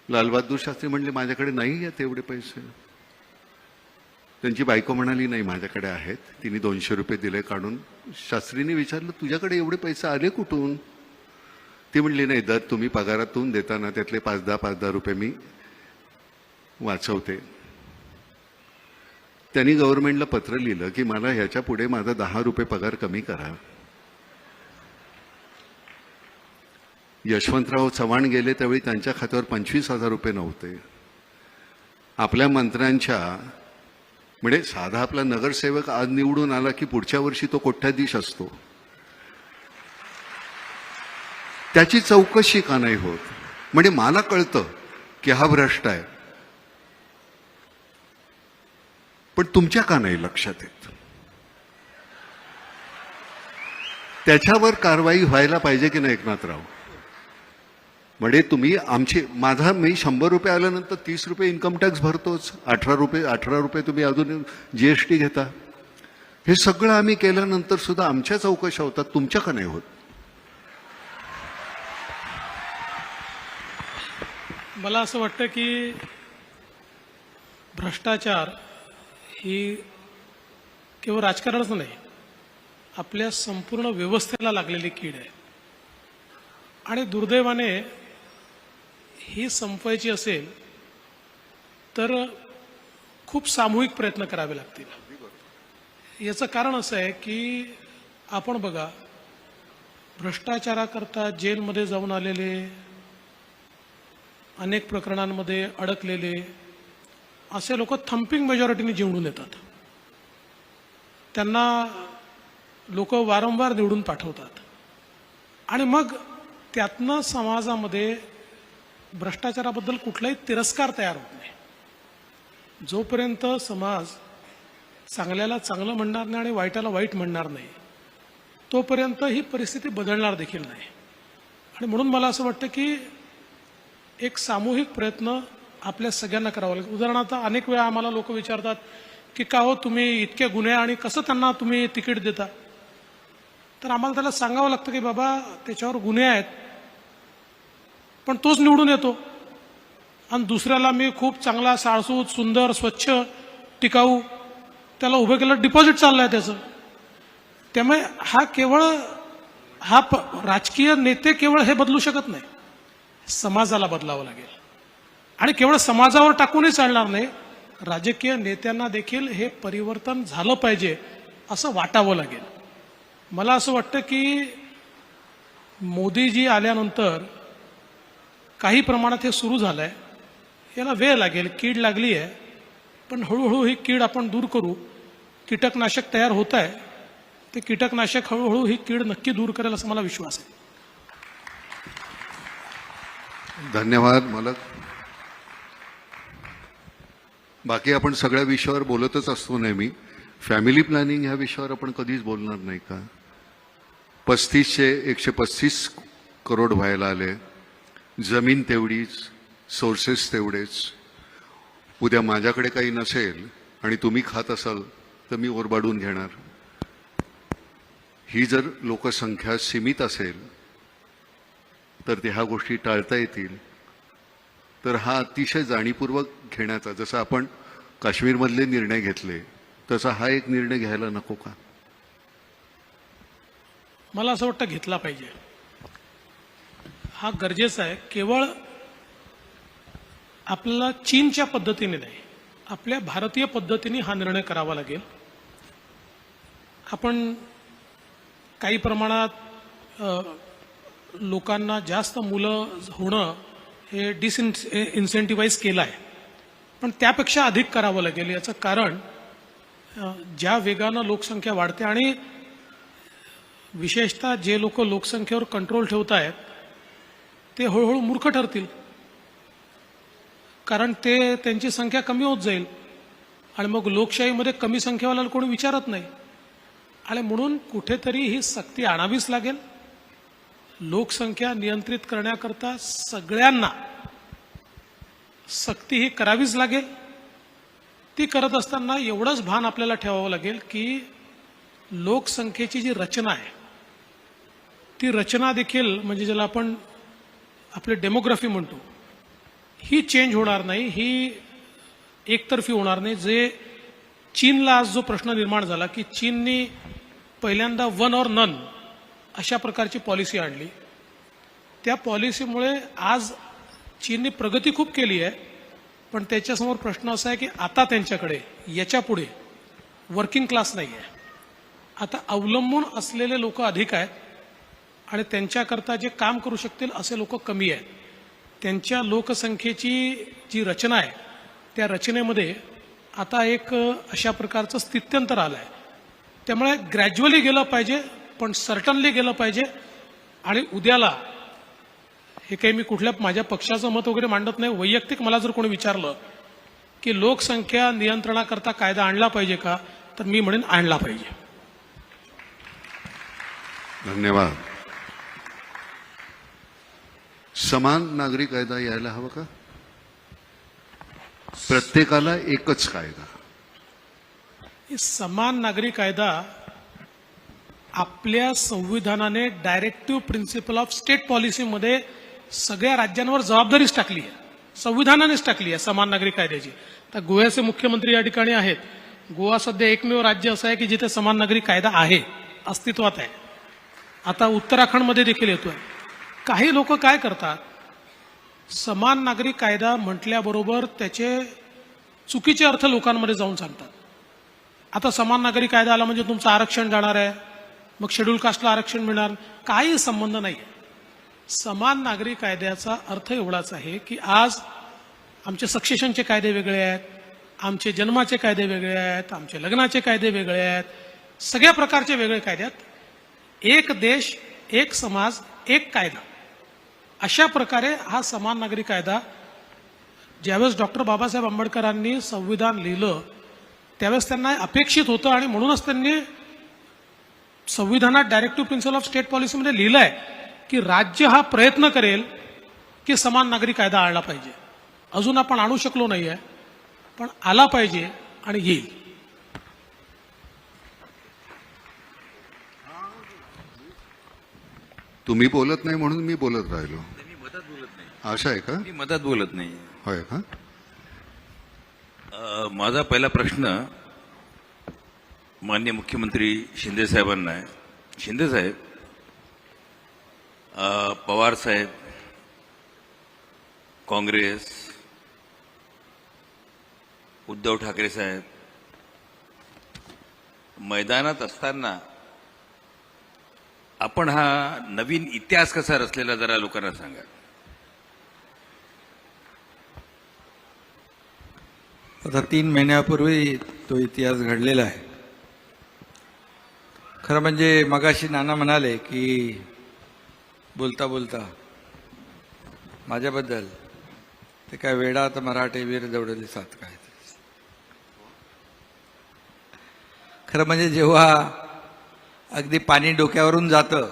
लालबहादूर शास्त्री म्हणले माझ्याकडे नाही आहेत एवढे पैसे. त्यांची बायको म्हणाली नाही माझ्याकडे आहेत. तिने 200 रुपये दिले काढून. शास्त्रींनी विचारलं तुझ्याकडे एवढे पैसे आले कुठून. ती म्हणली नाही दर तुम्ही पगारातून देताना त्यातले 5-10 रुपये मी वाचवते. त्यांनी गव्हर्नमेंटला पत्र लिहिलं की मला ह्याच्या पुढे माझा 10 रुपये पगार कमी करा. यशवंतराव चव्हाण गेले त्यावेळी त्यांच्या खात्यावर 25,000 रुपये नव्हते. आपल्या मंत्र्यांच्या म्हणजे साधा आपला नगरसेवक आज निवडून आला की पुढच्या वर्षी तो कोट्याधीश असतो. त्याची चौकशी का नाही होत. म्हणजे मला कळतं की हा भ्रष्ट आहे पण तुमच्या का नाही लक्षात येत. त्याच्यावर कारवाई व्हायला पाहिजे की नाही एकनाथराव. म्हणजे तुम्ही आमची मी 100 रुपये आल्यानंतर 30 रुपये इन्कम टॅक्स भरतोच, 18 रुपये तुम्ही अजून जीएसटी घेता. हे सगळं आम्ही केल्यानंतर सुद्धा आमच्या चौकशा होतात, तुमच्या का नाही होत. मला असं वाटतं की भ्रष्टाचार ही केवळ राजकारणच नाही, आपल्या संपूर्ण व्यवस्थेला लागलेली कीड आहे. आणि दुर्दैवाने ही संपवायची असेल तर खूप सामूहिक प्रयत्न करावे लागतील. याचं कारण असं आहे की आपण बघा, भ्रष्टाचाराकरता जेलमध्ये जाऊन आलेले, अनेक प्रकरणांमध्ये अडकलेले असे लोक थम्पिंग मेजॉरिटीने निवडून येतात. त्यांना लोक वारंवार निवडून पाठवतात आणि मग त्यातनं समाजामध्ये भ्रष्टाचाराबद्दल कुठलाही तिरस्कार तयार होत नाही. जोपर्यंत समाज चांगल्याला चांगलं म्हणणार नाही आणि वाईटाला वाईट म्हणणार नाही तोपर्यंत ही परिस्थिती बदलणार देखील नाही. आणि म्हणून मला असं वाटतं की एक सामूहिक प्रयत्न आपल्या सगळ्यांना करावा लागेल. उदाहरणार्थ अनेक वेळा आम्हाला लोक विचारतात की का हो तुम्ही इतके गुन्हे आणि कसं त्यांना तुम्ही तिकीट देता. तर आम्हाला त्याला सांगावं लागतं की बाबा त्याच्यावर गुन्हे आहेत पण तोच निवडून येतो आणि दुसऱ्याला मी खूप चांगला साळसूत सुंदर स्वच्छ टिकाऊ त्याला उभं केलं, डिपॉझिट चाललंय त्याचं. त्यामुळे राजकीय नेते केवळ हे बदलू शकत नाही, समाजाला बदलावं लागेल. आणि केवळ समाजावर टाकूनही चालणार नाही, राजकीय नेत्यांना देखील हे परिवर्तन झालं पाहिजे असं वाटावं लागेल. मला असं वाटतं की मोदीजी आल्यानंतर काही प्रमाणात हे सुरू झालंय. याला वेळ लागेल, कीड लागली आहे, पण हळूहळू ही कीड आपण दूर करू. कीटकनाशक तयार होत आहे, ते कीटकनाशक हळूहळू ही कीड नक्की दूर करेल असं मला विश्वास आहे. धन्यवाद मालक. बाकी आपण सगळ्या विषयावर बोलतच असतो नेहमी. फॅमिली प्लॅनिंग ह्या विषयावर आपण कधीच बोलणार नाही का. 135 करोड व्हायला आले, जमीन तेवढीच, सोर्सेस तेवढेच. उद्या माझ्याकडे काही नसेल आणि तुम्ही खात असाल तर मी ओरबाडून घेणार. ही जर लोकसंख्या सीमित असेल तर ते ह्या गोष्टी टाळता येतील. तर हा अतिशय जाणीवपूर्वक घेण्याचा, जसं आपण काश्मीरमधले निर्णय घेतले तसा हा एक निर्णय घ्यायला नको का? मला असं वाटतं घेतला पाहिजे. हा गरजेचा आहे. केवळ आपल्याला चीनच्या पद्धतीने नाही, आपल्या भारतीय पद्धतीने हा निर्णय करावा लागेल. आपण काही प्रमाणात लोकांना जास्त मुलं होणं हे इन्सेंटिव्हाइज केलं आहे, पण त्यापेक्षा अधिक करावं लागेल. याचं कारण ज्या वेगानं लोकसंख्या वाढते आणि विशेषतः जे लोक लोकसंख्येवर कंट्रोल ठेवत आहेत ते हळूहळू मूर्ख ठरतील, कारण ते त्यांची संख्या कमी होत जाईल आणि मग लोकशाहीमध्ये कमी संख्येवाल्याला कोणी विचारत नाही. आणि म्हणून कुठेतरी ही सक्ती आणावीच लागेल. लोकसंख्या नियंत्रित करण्याकरता सगळ्यांना सक्ती ही करावीच लागेल. ती करत असताना एवढंच भान आपल्याला ठेवावं लागेल की लोकसंख्येची जी रचना आहे ती रचना देखील, म्हणजे ज्याला आपण आपले डेमोग्राफी म्हणतो, ही चेंज होणार नाही, ही एकतर्फी होणार नाही. जे चीनला आज जो प्रश्न निर्माण झाला की चीननी पहिल्यांदा वन और नन अशा प्रकारची पॉलिसी आणली, त्या पॉलिसीमुळे आज चीनने प्रगती खूप केली आहे, पण त्याच्यासमोर प्रश्न असा आहे की आता त्यांच्याकडे याच्या पुढे वर्किंग क्लास नाही आहे. आता अवलंबून असलेले लोक अधिक आहेत आणि त्यांच्याकरता जे काम करू शकतील असे लोक कमी आहेत. त्यांच्या लोकसंख्येची जी रचना आहे त्या रचनेमध्ये आता एक अशा प्रकारचं स्थित्यंतर आलं आहे. त्यामुळे ग्रॅज्युअली गेलं पाहिजे, पण सर्टनली गेलं पाहिजे. आणि उद्याला हे काही मी कुठल्या माझ्या पक्षाचं मत वगैरे मांडत नाही, वैयक्तिक मला जर कोणी विचारलं की लोकसंख्या नियंत्रणाकरता कायदा आणला पाहिजे का, तर मी म्हणेन आणला पाहिजे. धन्यवाद. समान नागरी कायदा यायला हवा का? प्रत्येकाला एकच कायदा? समान नागरी कायदा आपल्या संविधानाने डायरेक्टिव्ह प्रिन्सिपल ऑफ स्टेट पॉलिसीमध्ये सगळ्या राज्यांवर जबाबदारीच टाकली आहे, संविधानानेच टाकली आहे समान नागरी कायद्याची. तर गोव्याचे मुख्यमंत्री या ठिकाणी आहेत. गोवा सध्या एकमेव राज्य असं आहे की जिथे समान नागरी कायदा आहे, अस्तित्वात आहे. आता उत्तराखंडमध्ये देखील येतोय. काही लोक काय करतात, समान नागरी कायदा म्हटल्याबरोबर त्याचे चुकीचे अर्थ लोकांमध्ये जाऊन सांगतात. आता समान नागरी कायदा आला म्हणजे तुमचं आरक्षण जाणार आहे, मग शेड्यूल कास्टला आरक्षण मिळणार, काही संबंध नाही. समान नागरी कायद्याचा अर्थ एवढाच आहे की आज आमचे सक्सेशनचे कायदे वेगळे आहेत, आमचे जन्माचे कायदे वेगळे आहेत, आमचे लग्नाचे कायदे वेगळे आहेत, सगळ्या प्रकारचे वेगळे कायदे आहेत. एक देश, एक समाज, एक कायदा, अशा प्रकारे हा समान नागरी कायदा ज्यावेळेस डॉक्टर बाबासाहेब आंबेडकरांनी संविधान लिहिलं त्यावेळेस त्यांना अपेक्षित होतं आणि म्हणूनच त्यांनी संविधानात डायरेक्टिव्ह प्रिन्सिपल ऑफ स्टेट पॉलिसीमध्ये लिहिलंय की राज्य हा प्रयत्न करेल की समान नागरी कायदा आणला पाहिजे. अजून आपण आणू शकलो नाहीये, पण आला पाहिजे आणि येईल. तुम्ही बोलत नाही म्हणून मी बोलत राहिलो. मी मदत बोलत नाही, आशा आहे का? मी मदत बोलत नाही. होय का? माझा पहिला प्रश्न माननीय मुख्यमंत्री शिंदे साहेबांना आहे. शिंदे साहेब, पवार साहेब, काँग्रेस, उद्धव ठाकरे साहेब मैदानात असताना आपण हा नवीन इतिहास कसा रचलेला जरा लोकांना सांगा. आता 3 महिन्यापूर्वी तो इतिहास घडलेला आहे. खरं म्हणजे मगाशी नाना म्हणाले की बोलता बोलता माझ्याबद्दल ते काय वेडात मराठे वीर दौडले सात काय. खरं म्हणजे जेव्हा अगदी पाणी डोक्यावरून जातं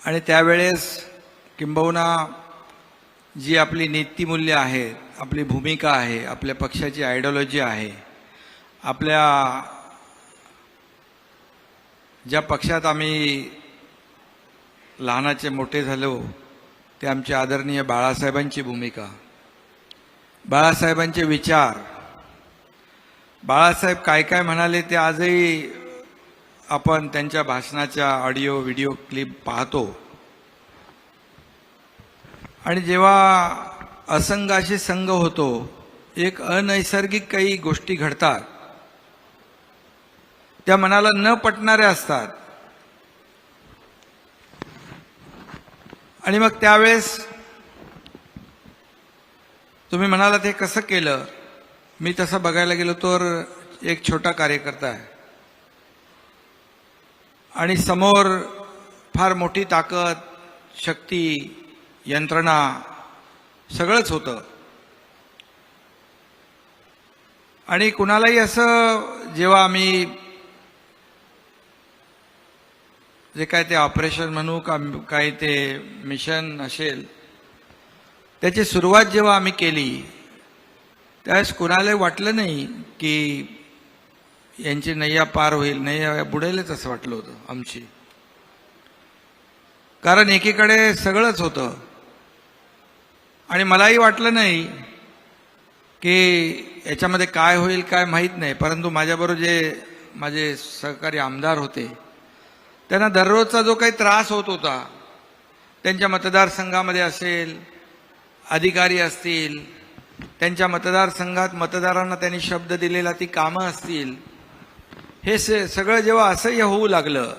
आणि त्यावेळेस किंबहुना जी आपली नीतिमूल्य आहेत, आपली भूमिका आहे, आपल्या पक्षाची आयडिओलॉजी आहे, आपल्या ज्या पक्षात आम्ही लहानाचे मोठे झालो ते आमचे आदरणीय बाळासाहेबांची भूमिका, बाळासाहेबांचे विचार, बाळासाहेब काय काय म्हणाले ते आजही आपण त्यांच्या भाषणाच्या ऑडिओ व्हिडिओ क्लिप पाहतो. आणि जेव्हा असंगाशी संग होतो, एक अनैसर्गिक काही गोष्टी घडतात, त्या मनाला न पटणाऱ्या असतात. आणि मग त्यावेळेस तुम्ही म्हणालात हे कसं केलं. मी तसं बघायला गेलो तर एक छोटा कार्यकर्ता आहे आणि समोर फार मोठी ताकद, शक्ती, यंत्रणा सगळंच होतं. आणि कुणालाही असं जेव्हा आम्ही जे काय ते ऑपरेशन म्हणू का काय ते मिशन असेल त्याची सुरुवात जेव्हा आम्ही केली त्यावेळेस कुणालाही वाटलं नाही की यांची नैया पार होईल, नैया बुडेलच असं वाटलं होतं आमची. कारण एकीकडे सगळंच होतं आणि मलाही वाटलं नाही की याच्यामध्ये काय होईल काय माहीत नाही. परंतु माझ्याबरोबर जे माझे सहकारी आमदार होते त्यांना दररोजचा जो काही त्रास होत होता, त्यांच्या मतदारसंघामध्ये असेल, अधिकारी असतील, त्यांच्या मतदारसंघात मतदारांना त्यांनी शब्द दिलेला ती कामं असतील, हे सगळं जेव्हा असह्य होऊ लागलं,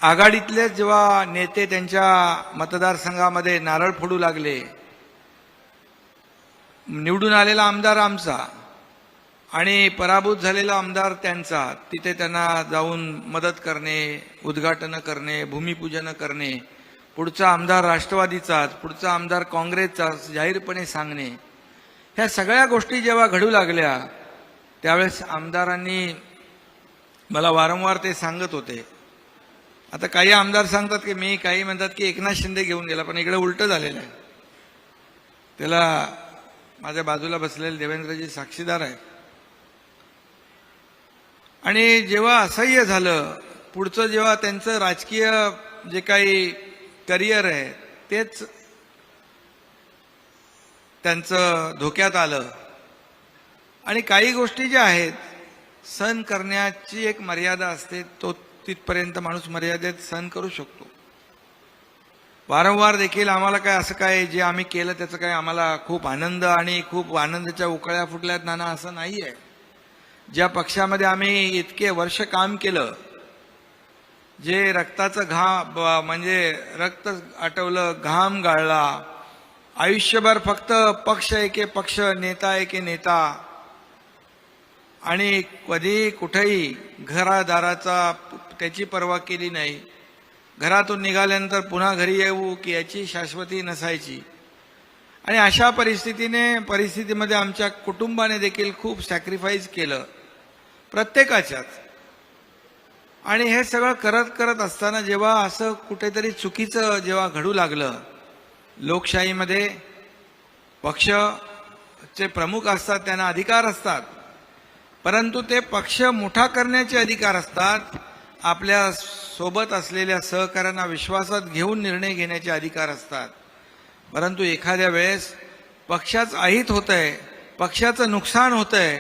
आघाडीतले जेव्हा नेते त्यांच्या मतदारसंघामध्ये नारळ फोडू लागले, निवडून आलेला आमदार आमचा आणि पराभूत झालेला आमदार त्यांचा, तिथे त्यांना जाऊन मदत करणे, उद्घाटनं करणे, भूमिपूजन करणे, पुढचा आमदार राष्ट्रवादीचाच, पुढचा आमदार काँग्रेसचाच जाहीरपणे सांगणे, ह्या सगळ्या गोष्टी जेव्हा घडू लागल्या त्यावेळेस आमदारांनी मला वारंवार ते सांगत होते. आता काही आमदार सांगतात की मी, काही म्हणतात की एकनाथ शिंदे घेऊन गेला, पण इकडे उलटं झालेलं आहे. त्याला माझ्या बाजूला बसलेले देवेंद्रजी साक्षीदार आहे. आणि जेव्हा असह्य झालं, पुढचं जेव्हा त्यांचं राजकीय जे काही करिअर आहे तेच त्यांचं धोक्यात आलं. आणि काही गोष्टी ज्या आहेत सहन करण्याची एक मर्यादा असते, तो तिथपर्यंत माणूस मर्यादेत सहन करू शकतो. वारंवार देखील आम्हाला काय असं काय जे आम्ही केलं त्याचं काय आम्हाला खूप आनंद आणि खूप आनंदाच्या उकळ्या फुटल्यात नाना असं नाही आहे. ज्या पक्षामध्ये आम्ही इतके वर्ष काम केलं, जे रक्ताचं म्हणजे रक्त आटवलं, घाम गाळला, आयुष्यभर फक्त पक्ष एके पक्ष, नेता एके नेता, आणि कधी कुठेही घरादाराचा त्याची पर्वा केली नाही. घरातून निघाल्यानंतर पुन्हा घरी येऊ की याची शाश्वती नसायची. आणि अशा परिस्थितीमध्ये आमच्या कुटुंबाने देखील खूप सॅक्रिफाईस केलं, प्रत्येकाच्याच. आणि हे सगळं करत असताना जेव्हा असं कुठेतरी चुकीचं जेव्हा घडू लागलं, लोकशाहीमध्ये पक्षचे प्रमुख असतात, त्यांना अधिकार असतात, परंतु ते पक्ष मोठा करण्याचे अधिकार असतात. आपल्या सोबत असलेल्या सहकाऱ्यांना विश्वासात घेऊन निर्णय घेण्याचे अधिकार असतात. परंतु एखाद्या वेळेस पक्षाचं अहित होतंय, पक्षाचं नुकसान होतंय,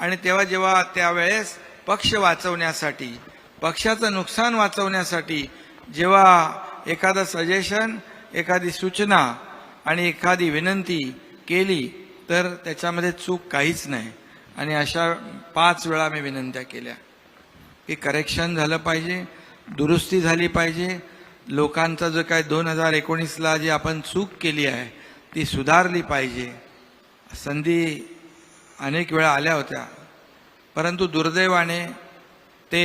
आणि जेव्हा त्यावेळेस पक्ष वाचवण्यासाठी, पक्षाचं नुकसान वाचवण्यासाठी जेव्हा एखादं सजेशन, एखादी सूचना आणि एखादी विनंती केली तर त्याच्यामध्ये चूक काहीच नाही. आणि अशा 5 वेळा मी विनंत्या केल्या की करेक्शन झालं पाहिजे, दुरुस्ती झाली पाहिजे, लोकांचा जो काय 2019ला जी आपण चूक केली आहे ती सुधारली पाहिजे. संधी अनेक वेळा आल्या होत्या, परंतु दुर्दैवाने ते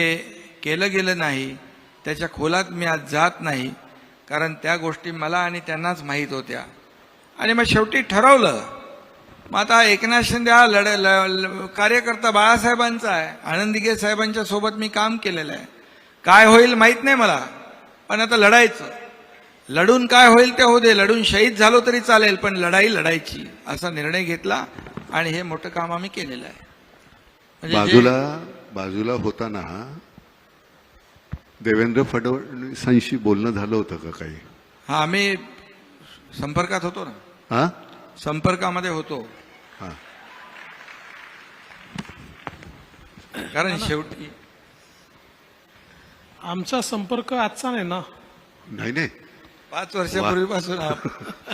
केलं गेलं नाही. त्याच्या खोलात मी आज जात नाही, कारण त्या गोष्टी मला आणि त्यांनाच माहीत होत्या. आणि मग शेवटी ठरवलं, मग आता एकनाथ शिंदे हा कार्यकर्ता बाळासाहेबांचा आहे, आनंद दिघे साहेबांच्या सोबत मी काम केलेलं आहे. काय होईल माहीत नाही मला, पण आता लढायचं. लढून काय होईल ते होऊ दे, लढून शहीद झालो तरी चालेल, पण लढाई लढायची असा निर्णय घेतला आणि हे मोठं काम आम्ही केलेलं आहे. म्हणजे बाजूला होताना देवेंद्र फडणवीसांशी बोलणं झालं होतं का काही? हा, आम्ही संपर्कात होतो ना, हा संपर्कामध्ये होतो. हा कारण शेवटी आमचा संपर्क आजचा नाही ना. नाही 5 वर्षापूर्वीपासून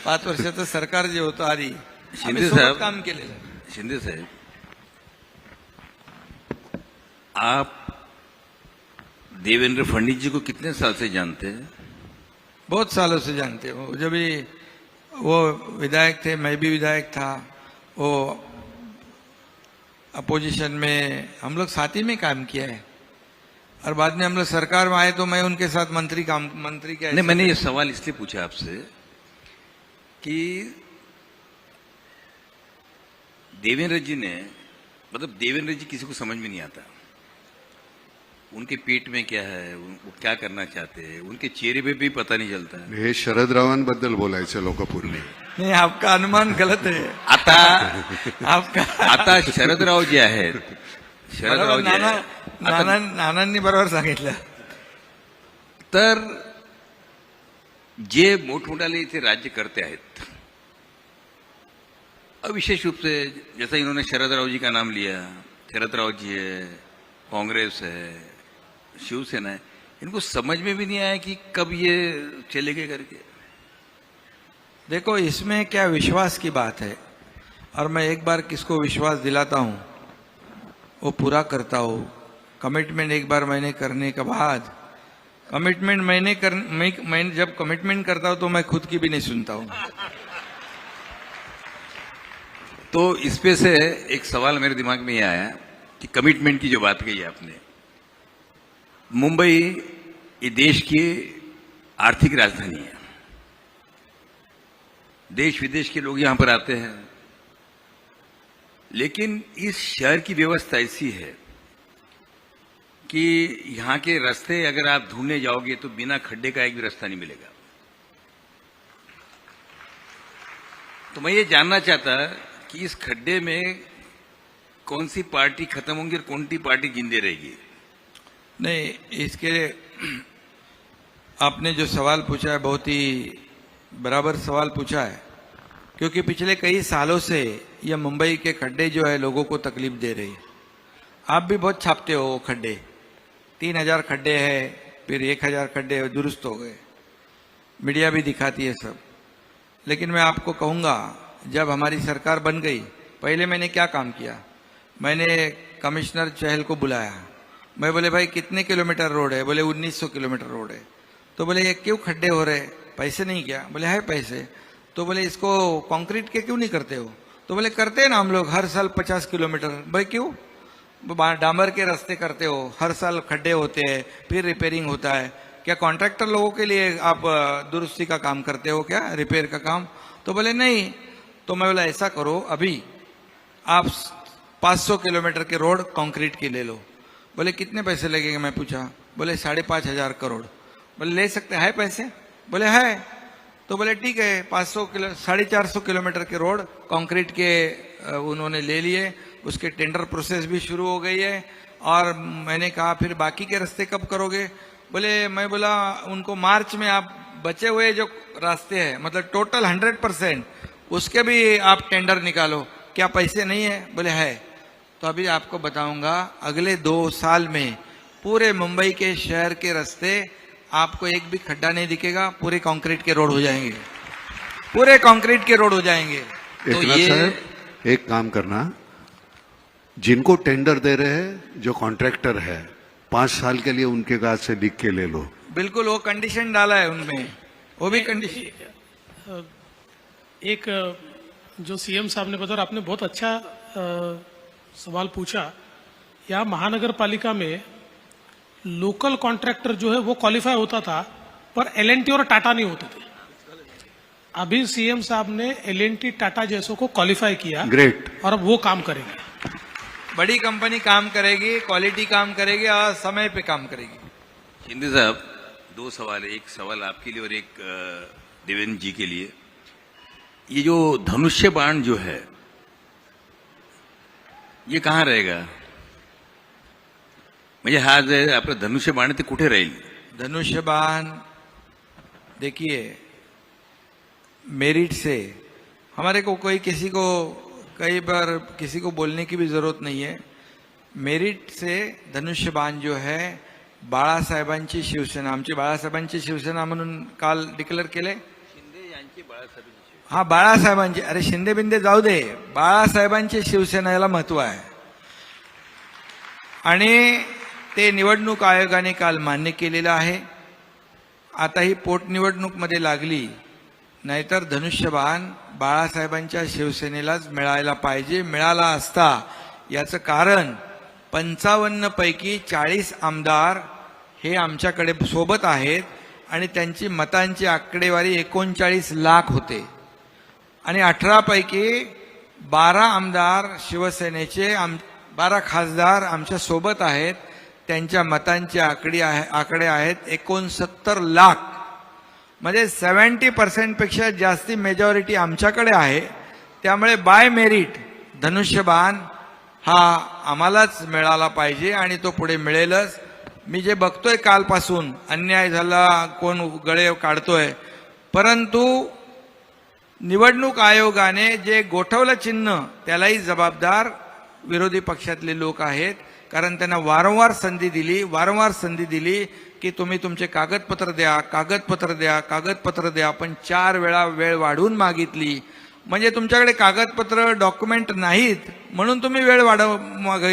5 वर्षाचं सरकार जे होतं आधी शिंदे आम्ही सोबत साहेब. काम केलेलं आहे. शिंदे साहब, आप देवेंद्र फडणवीस जी को कितने साल से जानते हैं? बहुत सालों से जानते हो. जब भी वो विधायक थे, मैं भी विधायक था, वो अपोजिशन में हम लोग साथ ही में काम किया है, और बाद में हम लोग सरकार में आए तो मैं उनके साथ मंत्री के नहीं, मैंने ये सवाल इसलिए पूछा आपसे कि देवेंद्र जी ने, मतलब देवेंद्र जी किसी को समझ में नहीं आता, उनके पेट में क्या है, वो क्या करना चाहते हैं, उनके चेहरे पे भी पता नहीं चलता है. हे शरदरावांबद्दल बोलायचं लोकपूर्वी. नहीं, आपका अनुमान गलत है. आता आपका आता शरदराव जे आहेत, शरदराव जे आहेत, आता नानांनी बरोबर सांगितलं. तर जे मोठमोठाले इथे राज्य करते आहेत, विशेष रूप से जैसा इन्होंने शरदराव जी का नाम लिया, शरदराव जी है, कांग्रेस है, शिवसेना है, इनको समझ में भी नहीं आया कि कब ये चलेंगे करके. देखो, इसमें क्या विश्वास की बात है, और मैं एक बार किसको विश्वास दिलाता हूं वो पूरा करता हूं. कमिटमेंट एक बार मैंने करने के बाद, कमिटमेंट मैं जब कमिटमेंट करता हूं तो मैं खुद की भी नहीं सुनता हूं. तो इस पे से एक सवाल मेरे दिमाग में ये आया कि कमिटमेंट की जो बात कही आपने, मुंबई ये देश की आर्थिक राजधानी है, देश विदेश के लोग यहां पर आते हैं, लेकिन इस शहर की व्यवस्था ऐसी है कि यहां के रास्ते अगर आप ढूंढने जाओगे तो बिना खड्डे का एक भी रास्ता नहीं मिलेगा. तो मैं ये जानना चाहता कि इस खड्डे में कौन सी पार्टी खत्म होंगी और कौन सी पार्टी जिंदे रहेगी. नहीं, इसके आपने जो सवाल पूछा है बहुत ही बराबर सवाल पूछा है, क्योंकि पिछले कई सालों से यह मुंबई के खड्डे जो है लोगों को तकलीफ दे रही है. आप भी बहुत छापते हो वो खड्डे, 3000 खड्डे हैं, फिर 1000 खड्डे दुरुस्त हो गए, मीडिया भी दिखाती है सब. लेकिन मैं आपको कहूंगा, जब हमारी सरकार बन गई, पहले मैंने क्या काम किया, मैंने कमिश्नर चहल को बुलाया. मैं बोले, भाई कितने किलोमीटर रोड है? बोले 1900 किलोमीटर रोड है. तो बोले ये क्यों खड्डे हो रहे, पैसे नहीं क्या? बोले है पैसे. तो बोले इसको कंक्रीट के क्यों नहीं करते हो? तो बोले करते हैं ना हम लोग हर साल 50 किलोमीटर. भाई क्यों? डामर के रास्ते करते हो, हर साल खड्डे होते हैं, फिर रिपेयरिंग होता है. क्या कॉन्ट्रैक्टर लोगों के लिए आप दुरुस्ती का काम करते हो क्या, रिपेयर का काम? तो बोले नहीं. तो मैं बोला ऐसा करो, अभी आप 500 किलोमीटर के रोड कंक्रीट के ले लो. बोले कितने पैसे लगेंगे? मैं पूछा. बोले 5,500 करोड़. बोले ले सकते हैं पैसे? बोले है. तो बोले ठीक है, 450 किलोमीटर के रोड कंक्रीट के उन्होंने ले लिए. उसके टेंडर प्रोसेस भी शुरू हो गई है. और मैंने कहा फिर बाकी के रास्ते कब करोगे? बोले, मैं बोला उनको मार्च में आप बचे हुए जो रास्ते हैं, मतलब टोटल 100%, उसके भी आप टेंडर निकालो. क्या पैसे नहीं है? बोले है. तो अभी आपको बताऊंगा, अगले 2 साल में पूरे मुंबई के शहर के रास्ते आपको एक भी खड्डा नहीं दिखेगा, पूरे कंक्रीट के रोड हो जाएंगे, पूरे कंक्रीट के रोड हो जाएंगे. तो एकनाथ ये साहब, एक काम करना, जिनको टेंडर दे रहे हैं, जो कॉन्ट्रैक्टर है, 5 साल के लिए उनके कागज से लिख के ले लो. बिल्कुल वो कंडीशन डाला है उनमें, वो भी कंडीशन. एक जो सीएम साहब ने बताया, आपने बहुत अच्छा सवाल पूछा. यहाँ महानगर पालिका में लोकल कॉन्ट्रैक्टर जो है वो क्वालिफाई होता था, पर एलएनटी और टाटा नहीं होते थे. अभी सीएम साहब ने एलएनटी टाटा जैसों को क्वालिफाई किया. ग्रेट. और अब वो काम करेंगे. बड़ी कंपनी काम करेगी, क्वालिटी काम करेगी और समय पे काम करेगी. शिंदे साहब, दो सवाल है, एक सवाल आपके लिए और एक देवेंद्र जी के लिए। ये जो धनुष्य बाण जो है ये कहाँ रहेगा? म्हणजे हा जे आपलं धनुष्य बाण आहे ते कुठे राहील? धनुष्यबाण देखिए, मेरिट से हमारे को कोई किसी को कई बार किसी को बोलने की भी जरूरत नहीं है। मेरिट से धनुष्यबाण जो है बाळासाहेबांची शिवसेना, आमची बाळासाहेबांची शिवसेना म्हणून काल डिक्लेअर केले। हा बाळासाहेबांची, अरे शिंदे बिंदे जाऊ दे, बाळासाहेबांची शिवसेना याला महत्व आहे आणि ते निवडणूक आयोगाने काल मान्य केलेलं आहे। आता ही पोटनिवडणूक मध्ये लागली, नाहीतर धनुष्यबाण बाळासाहेबांच्या शिवसेनेलाच मिळायला पाहिजे, मिळाला असता। याचं कारण 55 पैकी 40 आमदार हे आमच्याकडे सोबत आहेत आणि त्यांची मतांची आकडेवारी 39 लाख होते आणि 18 पैकी 12 आमदार शिवसेनेचे 12 खासदार आमच्या सोबत आहेत, त्यांच्या मतांचे आकडे आहेत 69 लाख। म्हणजे 70% पेक्षा जास्ती मेजॉरिटी आमच्याकडे आहे। त्यामुळे बाय मेरिट धनुष्यबाण हा आम्हालाच मिळाला पाहिजे आणि तो पुढे मिळेलच। मी जे बघतोय कालपासून अन्याय झाला, कोण गळे काढतोय, परंतु निवडणूक आयोगाने जे गोठवलं चिन्ह त्यालाही जबाबदार विरोधी पक्षातले लोक आहेत, कारण त्यांना वारंवार संधी दिली की तुम्ही तुमचे कागदपत्र द्या, पण 4 वेळा वेळ वाढवून मागितली। म्हणजे तुमच्याकडे कागदपत्र डॉक्युमेंट नाहीत म्हणून तुम्ही वेळ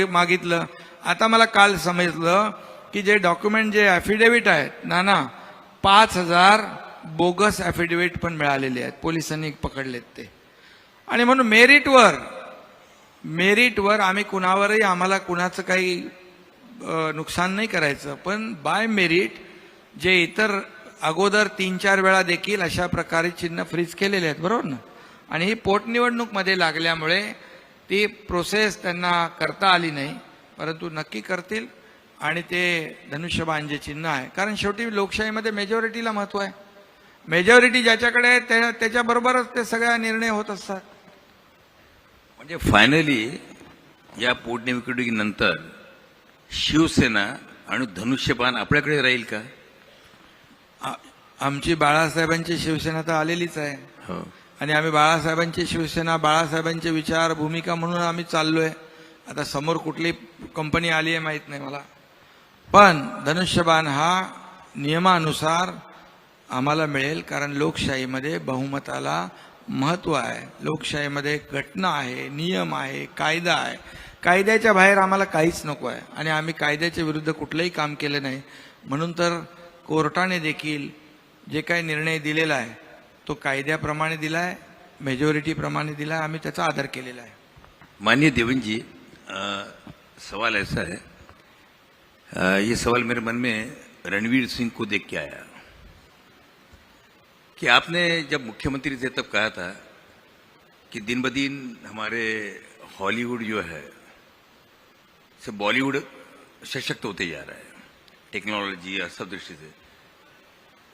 मागितलं। आता मला काल समजलं की जे डॉक्युमेंट जे ॲफिडेव्हिट आहेत ना 5000 बोगस ॲफिडेव्हिट पण मिळालेले आहेत, पोलिसांनी पकडलेत ते। आणि म्हणून मेरिटवर आम्ही कुणावरही, आम्हाला कुणाचं काही नुकसान नाही करायचं, पण बाय मेरिट जे इतर अगोदर 3-4 वेळा देखील अशा प्रकारे चिन्ह फ्रीज केलेले आहेत, बरोबर ना। आणि ही पोटनिवडणूक मध्ये लागल्यामुळे ती प्रोसेस त्यांना करता आली नाही, परंतु नक्की करतील आणि ते धनुष्यबाण जे चिन्ह आहे, कारण शेवटी लोकशाहीमध्ये मेजॉरिटीला महत्व आहे। मेजॉरिटी ज्याच्याकडे आहे त्याच्याबरोबरच ते सगळ्या निर्णय होत असतात। म्हणजे फायनली या पोटनिवडणुकीनंतर शिवसेना आणि धनुष्यबाण आपल्याकडे राहील का? आमची बाळासाहेबांची शिवसेना तर आलेलीच आहे हो, आणि आम्ही बाळासाहेबांची शिवसेना, बाळासाहेबांचे विचार, भूमिका म्हणून आम्ही चाललोय। आता समोर कुठली कंपनी आली आहे माहित नाही मला, पण धनुष्यबाण हा नियमानुसार आम्हाला मिळेल, कारण लोकशाहीमध्ये बहुमताला महत्व आहे। लोकशाहीमध्ये घटना आहे, नियम आहे, कायदा आहे। कायद्याच्या बाहेर आम्हाला काहीच नको आहे आणि आम्ही कायद्याच्या विरुद्ध कुठलंही काम केलं नाही। म्हणून तर कोर्टाने देखील जे काही निर्णय दिलेला आहे तो कायद्याप्रमाणे दिला आहे, मेजॉरिटीप्रमाणे दिला आहे, आम्ही त्याचा आदर केलेला आहे। माननीय देवेंद्र जी, सवाल ऐसा है, ये सवाल मेरे मन में रणवीर सिंह को देख के आया कि आपने जब मुख्यमंत्री थे तब कहा था कि दिन ब दिन हमारे हॉलीवुड जो है से बॉलीवुड सशक्त होते जा रहा है, टेक्नोलॉजी और सब दृष्टि से।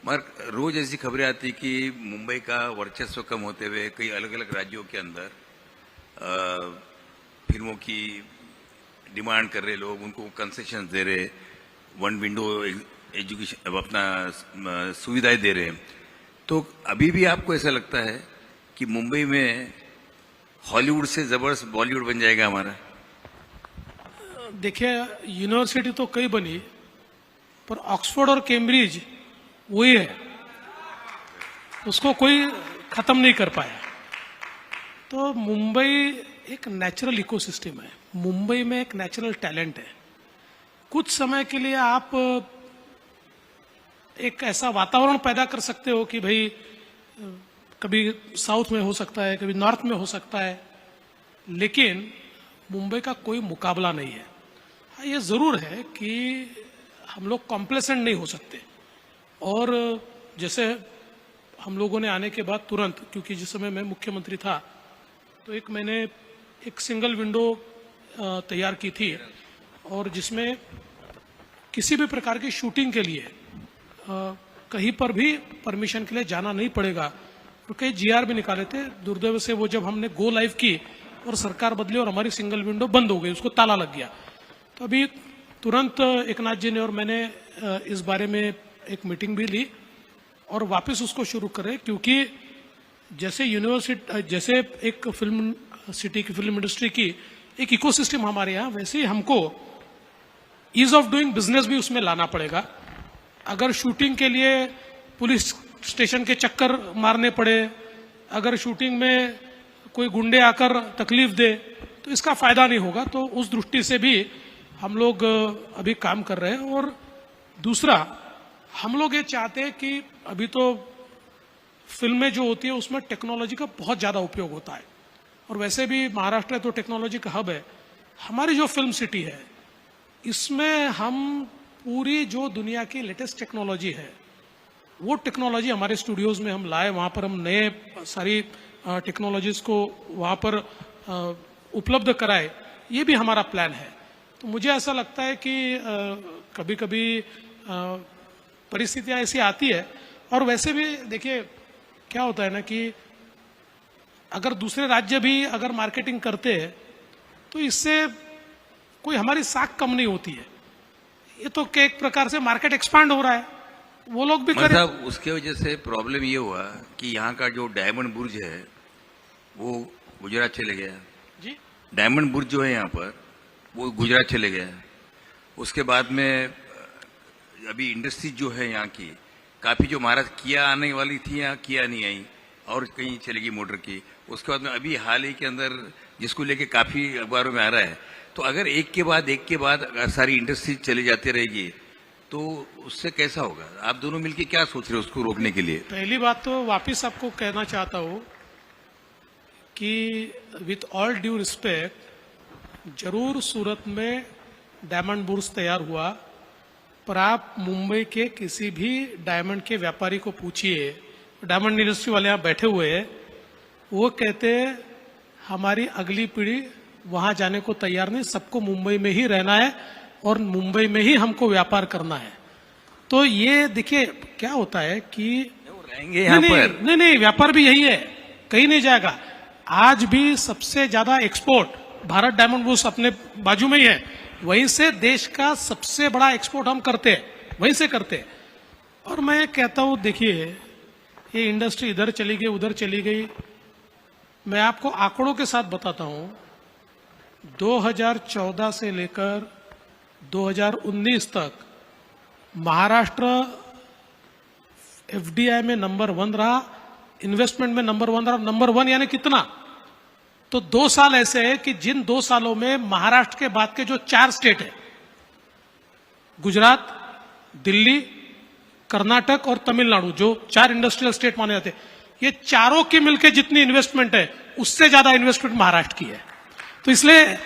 मगर रोज ऐसी खबरें आती कि मुंबई का वर्चस्व कम होते हुए कई अलग अलग राज्यों के अंदर फिल्मों की डिमांड कर रहे लोग, उनको कंसेशन दे रहे, 1 विंडो एजुकेशन अपना सुविधाएं दे रहे। तो अभी भी आपको ऐसा लगता है कि मुंबई में हॉलीवुड से जबरदस्त बॉलीवुड बन जाएगा हमारा? देखिए, यूनिवर्सिटी तो कई बनी, पर ऑक्सफोर्ड और कैम्ब्रिज वही है, उसको कोई खत्म नहीं कर पाया। तो मुंबई एक नेचुरल इकोसिस्टम है, मुंबई में एक नेचुरल टैलेंट है। कुछ समय के लिए आप एक ऐसा वातावरण पैदा कर सकते हो कि भाई कभी साउथ में हो सकता है, कभी नॉर्थ में हो सकता है, लेकिन मुंबई का कोई मुकाबला नहीं है। हाँ, ये जरूर है कि हम लोग कॉम्प्लेसेंट नहीं हो सकते। और जैसे हम लोगों ने आने के बाद तुरंत, क्योंकि जिस समय मैं मुख्यमंत्री था तो मैंने एक सिंगल विंडो तैयार की थी, और जिसमें किसी भी प्रकार की शूटिंग के लिए कहीं पर भी परमिशन के लिए जाना नहीं पड़ेगा। और कई जीआर भी निकाले थे। दुर्दैव से वो जब हमने गो लाइव की और सरकार बदली और हमारी सिंगल विंडो बंद हो गई, उसको ताला लग गया। तो अभी तुरंत एकनाथ जी ने और मैंने इस बारे में एक मीटिंग भी ली और वापस उसको शुरू करें, क्योंकि जैसे यूनिवर्सिटी, जैसे एक फिल्म सिटी की, फिल्म इंडस्ट्री की एक इकोसिस्टम हमारे यहाँ, वैसे ही हमको ईज ऑफ डूइंग बिजनेस भी उसमें लाना पड़ेगा। अगर शूटिंग के लिए पुलिस स्टेशन के चक्कर मारने पड़े, अगर शूटिंग में कोई गुंडे आकर तकलीफ दे, तो इसका फायदा नहीं होगा। तो उस दृष्टि से भी हम लोग अभी काम कर रहे हैं। और दूसरा, हम लोग ये चाहते हैं कि अभी तो फिल्में जो होती है उसमें टेक्नोलॉजी का बहुत ज्यादा उपयोग होता है, और वैसे भी महाराष्ट्र तो टेक्नोलॉजी का हब है। हमारी जो फिल्म सिटी है, इसमें हम पूरी जो दुनिया की लेटेस्ट टेक्नोलॉजी है, वो टेक्नोलॉजी हमारे स्टूडियोज में हम लाए, वहां पर हम नए सारी टेक्नोलॉजीज को वहां पर उपलब्ध कराए, ये भी हमारा प्लान है। तो मुझे ऐसा लगता है कि कभी कभी परिस्थितियां ऐसी आती है। और वैसे भी देखिए क्या होता है ना कि अगर दूसरे राज्य भी अगर मार्केटिंग करते हैं तो इससे कोई हमारी साख कम नहीं होती है। ये तो एक प्रकार से मार्केट एक्सपांड हो रहा है, वो लोग भी करें। मतलब उसके वजह से प्रॉब्लम ये हुआ कि यहाँ का जो डायमंड बुर्ज है वो गुजरात चले गया जी। डायमंड बुर्ज जो है यहाँ पर वो गुजरात चले गया। उसके बाद में अभी इंडस्ट्री जो है यहाँ की काफी, जो महाराष्ट्र किया आने वाली थी यहाँ किया नहीं आई और कहीं चलेगी मोटर की। उसके बाद में अभी हाल ही के अंदर जिसको लेके काफी अखबारों में आ रहा है, तो अगर एक के बाद अगर सारी इंडस्ट्री चली जाती रहेगी तो उससे कैसा होगा? आप दोनों मिलकर क्या सोच रहे हो उसको रोकने के लिए? पहली बात तो वापिस आपको कहना चाहता हूं कि विथ ऑल ड्यू रिस्पेक्ट, जरूर सूरत में डायमंड बुर्ज तैयार हुआ, पर आप मुंबई के किसी भी डायमंड के व्यापारी को पूछिए, डायमंड इंडस्ट्री वाले यहाँ बैठे हुए हैं, वो कहते हैं हमारी अगली पीढ़ी वहां जाने को तैयार नहीं, सबको मुंबई में ही रहना है और मुंबई में ही हमको व्यापार करना है। तो ये देखिए क्या होता है कि रहेंगे यहाँ पर। नहीं, व्यापार भी यही है, कहीं नहीं जाएगा। आज भी सबसे ज्यादा एक्सपोर्ट भारत डायमंड बुर्ज अपने बाजू में ही है, वहीं से देश का सबसे बड़ा एक्सपोर्ट हम करते हैं, वहीं से करते हैं। और मैं कहता हूं देखिए, ये इंडस्ट्री इधर चली गई उधर चली गई, मैं आपको आंकड़ों के साथ बताता हूं। 2014 से लेकर 2019 तक महाराष्ट्र एफडीआई में नंबर 1 रहा, इन्वेस्टमेंट में नंबर 1 रहा। नंबर 1 यानी कितना? तो 2 साल ऐसे है कि जिन 2 सालों में महाराष्ट्र के बाद के जो 4 स्टेट है, गुजरात, दिल्ली, कर्नाटक और तमिलनाडु, जो 4 इंडस्ट्रियल स्टेट माने जाते हैं, ये चारों की मिलकर जितनी इन्वेस्टमेंट है उससे ज्यादा इन्वेस्टमेंट महाराष्ट्र की है। तो इसलिए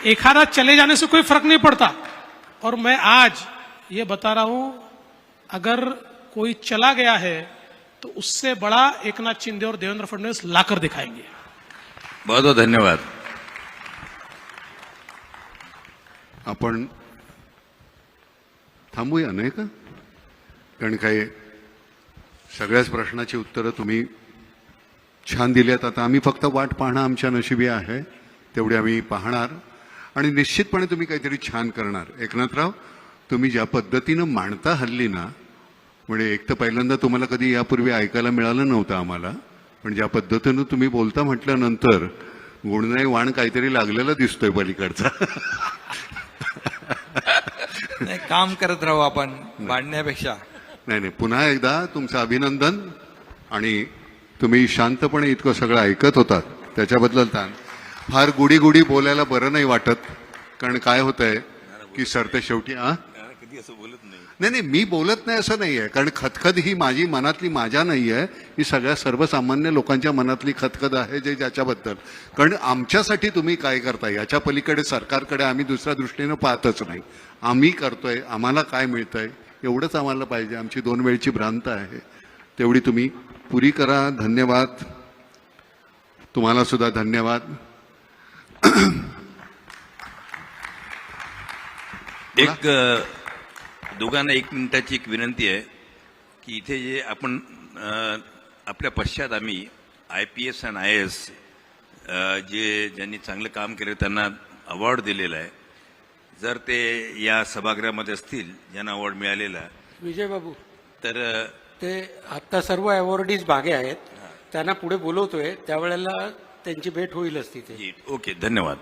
एक आधा चले जाने से कोई फर्क नहीं पड़ता। और मैं आज ये बता रहा हूं, अगर कोई चला गया है तो उससे बड़ा एकनाथ शिंदे और देवेंद्र फडणवीस लाकर दिखाएंगे। बहुत बहुत धन्यवाद। आपण थांबूया नाही का? कारण काय सगळ्याच प्रश्नाची उत्तरं तुम्ही छान दिल्यात। आता आम्ही फक्त वाट पाहणं आमच्या नशिबी आहे, तेवढे आम्ही पाहणार आणि निश्चितपणे तुम्ही काहीतरी छान करणार। एकनाथराव, तुम्ही ज्या पद्धतीनं मांडता हल्ली ना, म्हणजे एक तर पहिल्यांदा तुम्हाला कधी यापूर्वी ऐकायला मिळालं नव्हतं आम्हाला, पण ज्या पद्धतीनं तुम्ही बोलता म्हटल्यानंतर गुणनाई वाण काहीतरी लागलेला दिसतोय पलीकडचा। नाही, काम करत राहू आपण भांडण्यापेक्षा। नाही, पुन्हा एकदा तुमचं अभिनंदन। आणि तुम्ही शांतपणे इतकं सगळं ऐकत होतात त्याच्याबद्दल फार गुडी गुडी बोलायला बरं नाही वाटत, कारण काय होतंय की सरते शेवटी कधी असं बोलत नाही। नाही, मी बोलत नाही असं नाहीये, कारण खतखत ही माझी मनातली माझ्या नाहीये, ही सगळ्या सर्वसामान्य लोकांच्या मनातली खतखत आहे, जे ज्याच्याबद्दल, कारण आमच्यासाठी तुम्ही काय करताय याच्या पलीकडे सरकारकडे आम्ही दुसऱ्या दृष्टीनं पाहतच नाही। आम्ही करतोय, आम्हाला काय मिळतंय एवढंच आम्हाला पाहिजे। आमची 2 वेळची भ्रांत आहे, तेवढी तुम्ही पुरी करा। धन्यवाद, तुम्हाला सुद्धा धन्यवाद। एक दोघांना 1 मिनिटाची एक विनंती आहे की इथे जे आपण आपल्या पश्चात आम्ही IPS आणि IAS ज्यांनी चांगलं काम केलं त्यांना अवॉर्ड दिलेला आहे. जर ते या सभागृहामध्ये असतील ज्यांना अवॉर्ड मिळालेला विजय बाबू तर ते आता सर्व अवॉर्डीज मागे आहेत त्यांना पुढे बोलवतोय त्यावेळेला त्यांची भेट होईलच तिथे. ओके, धन्यवाद.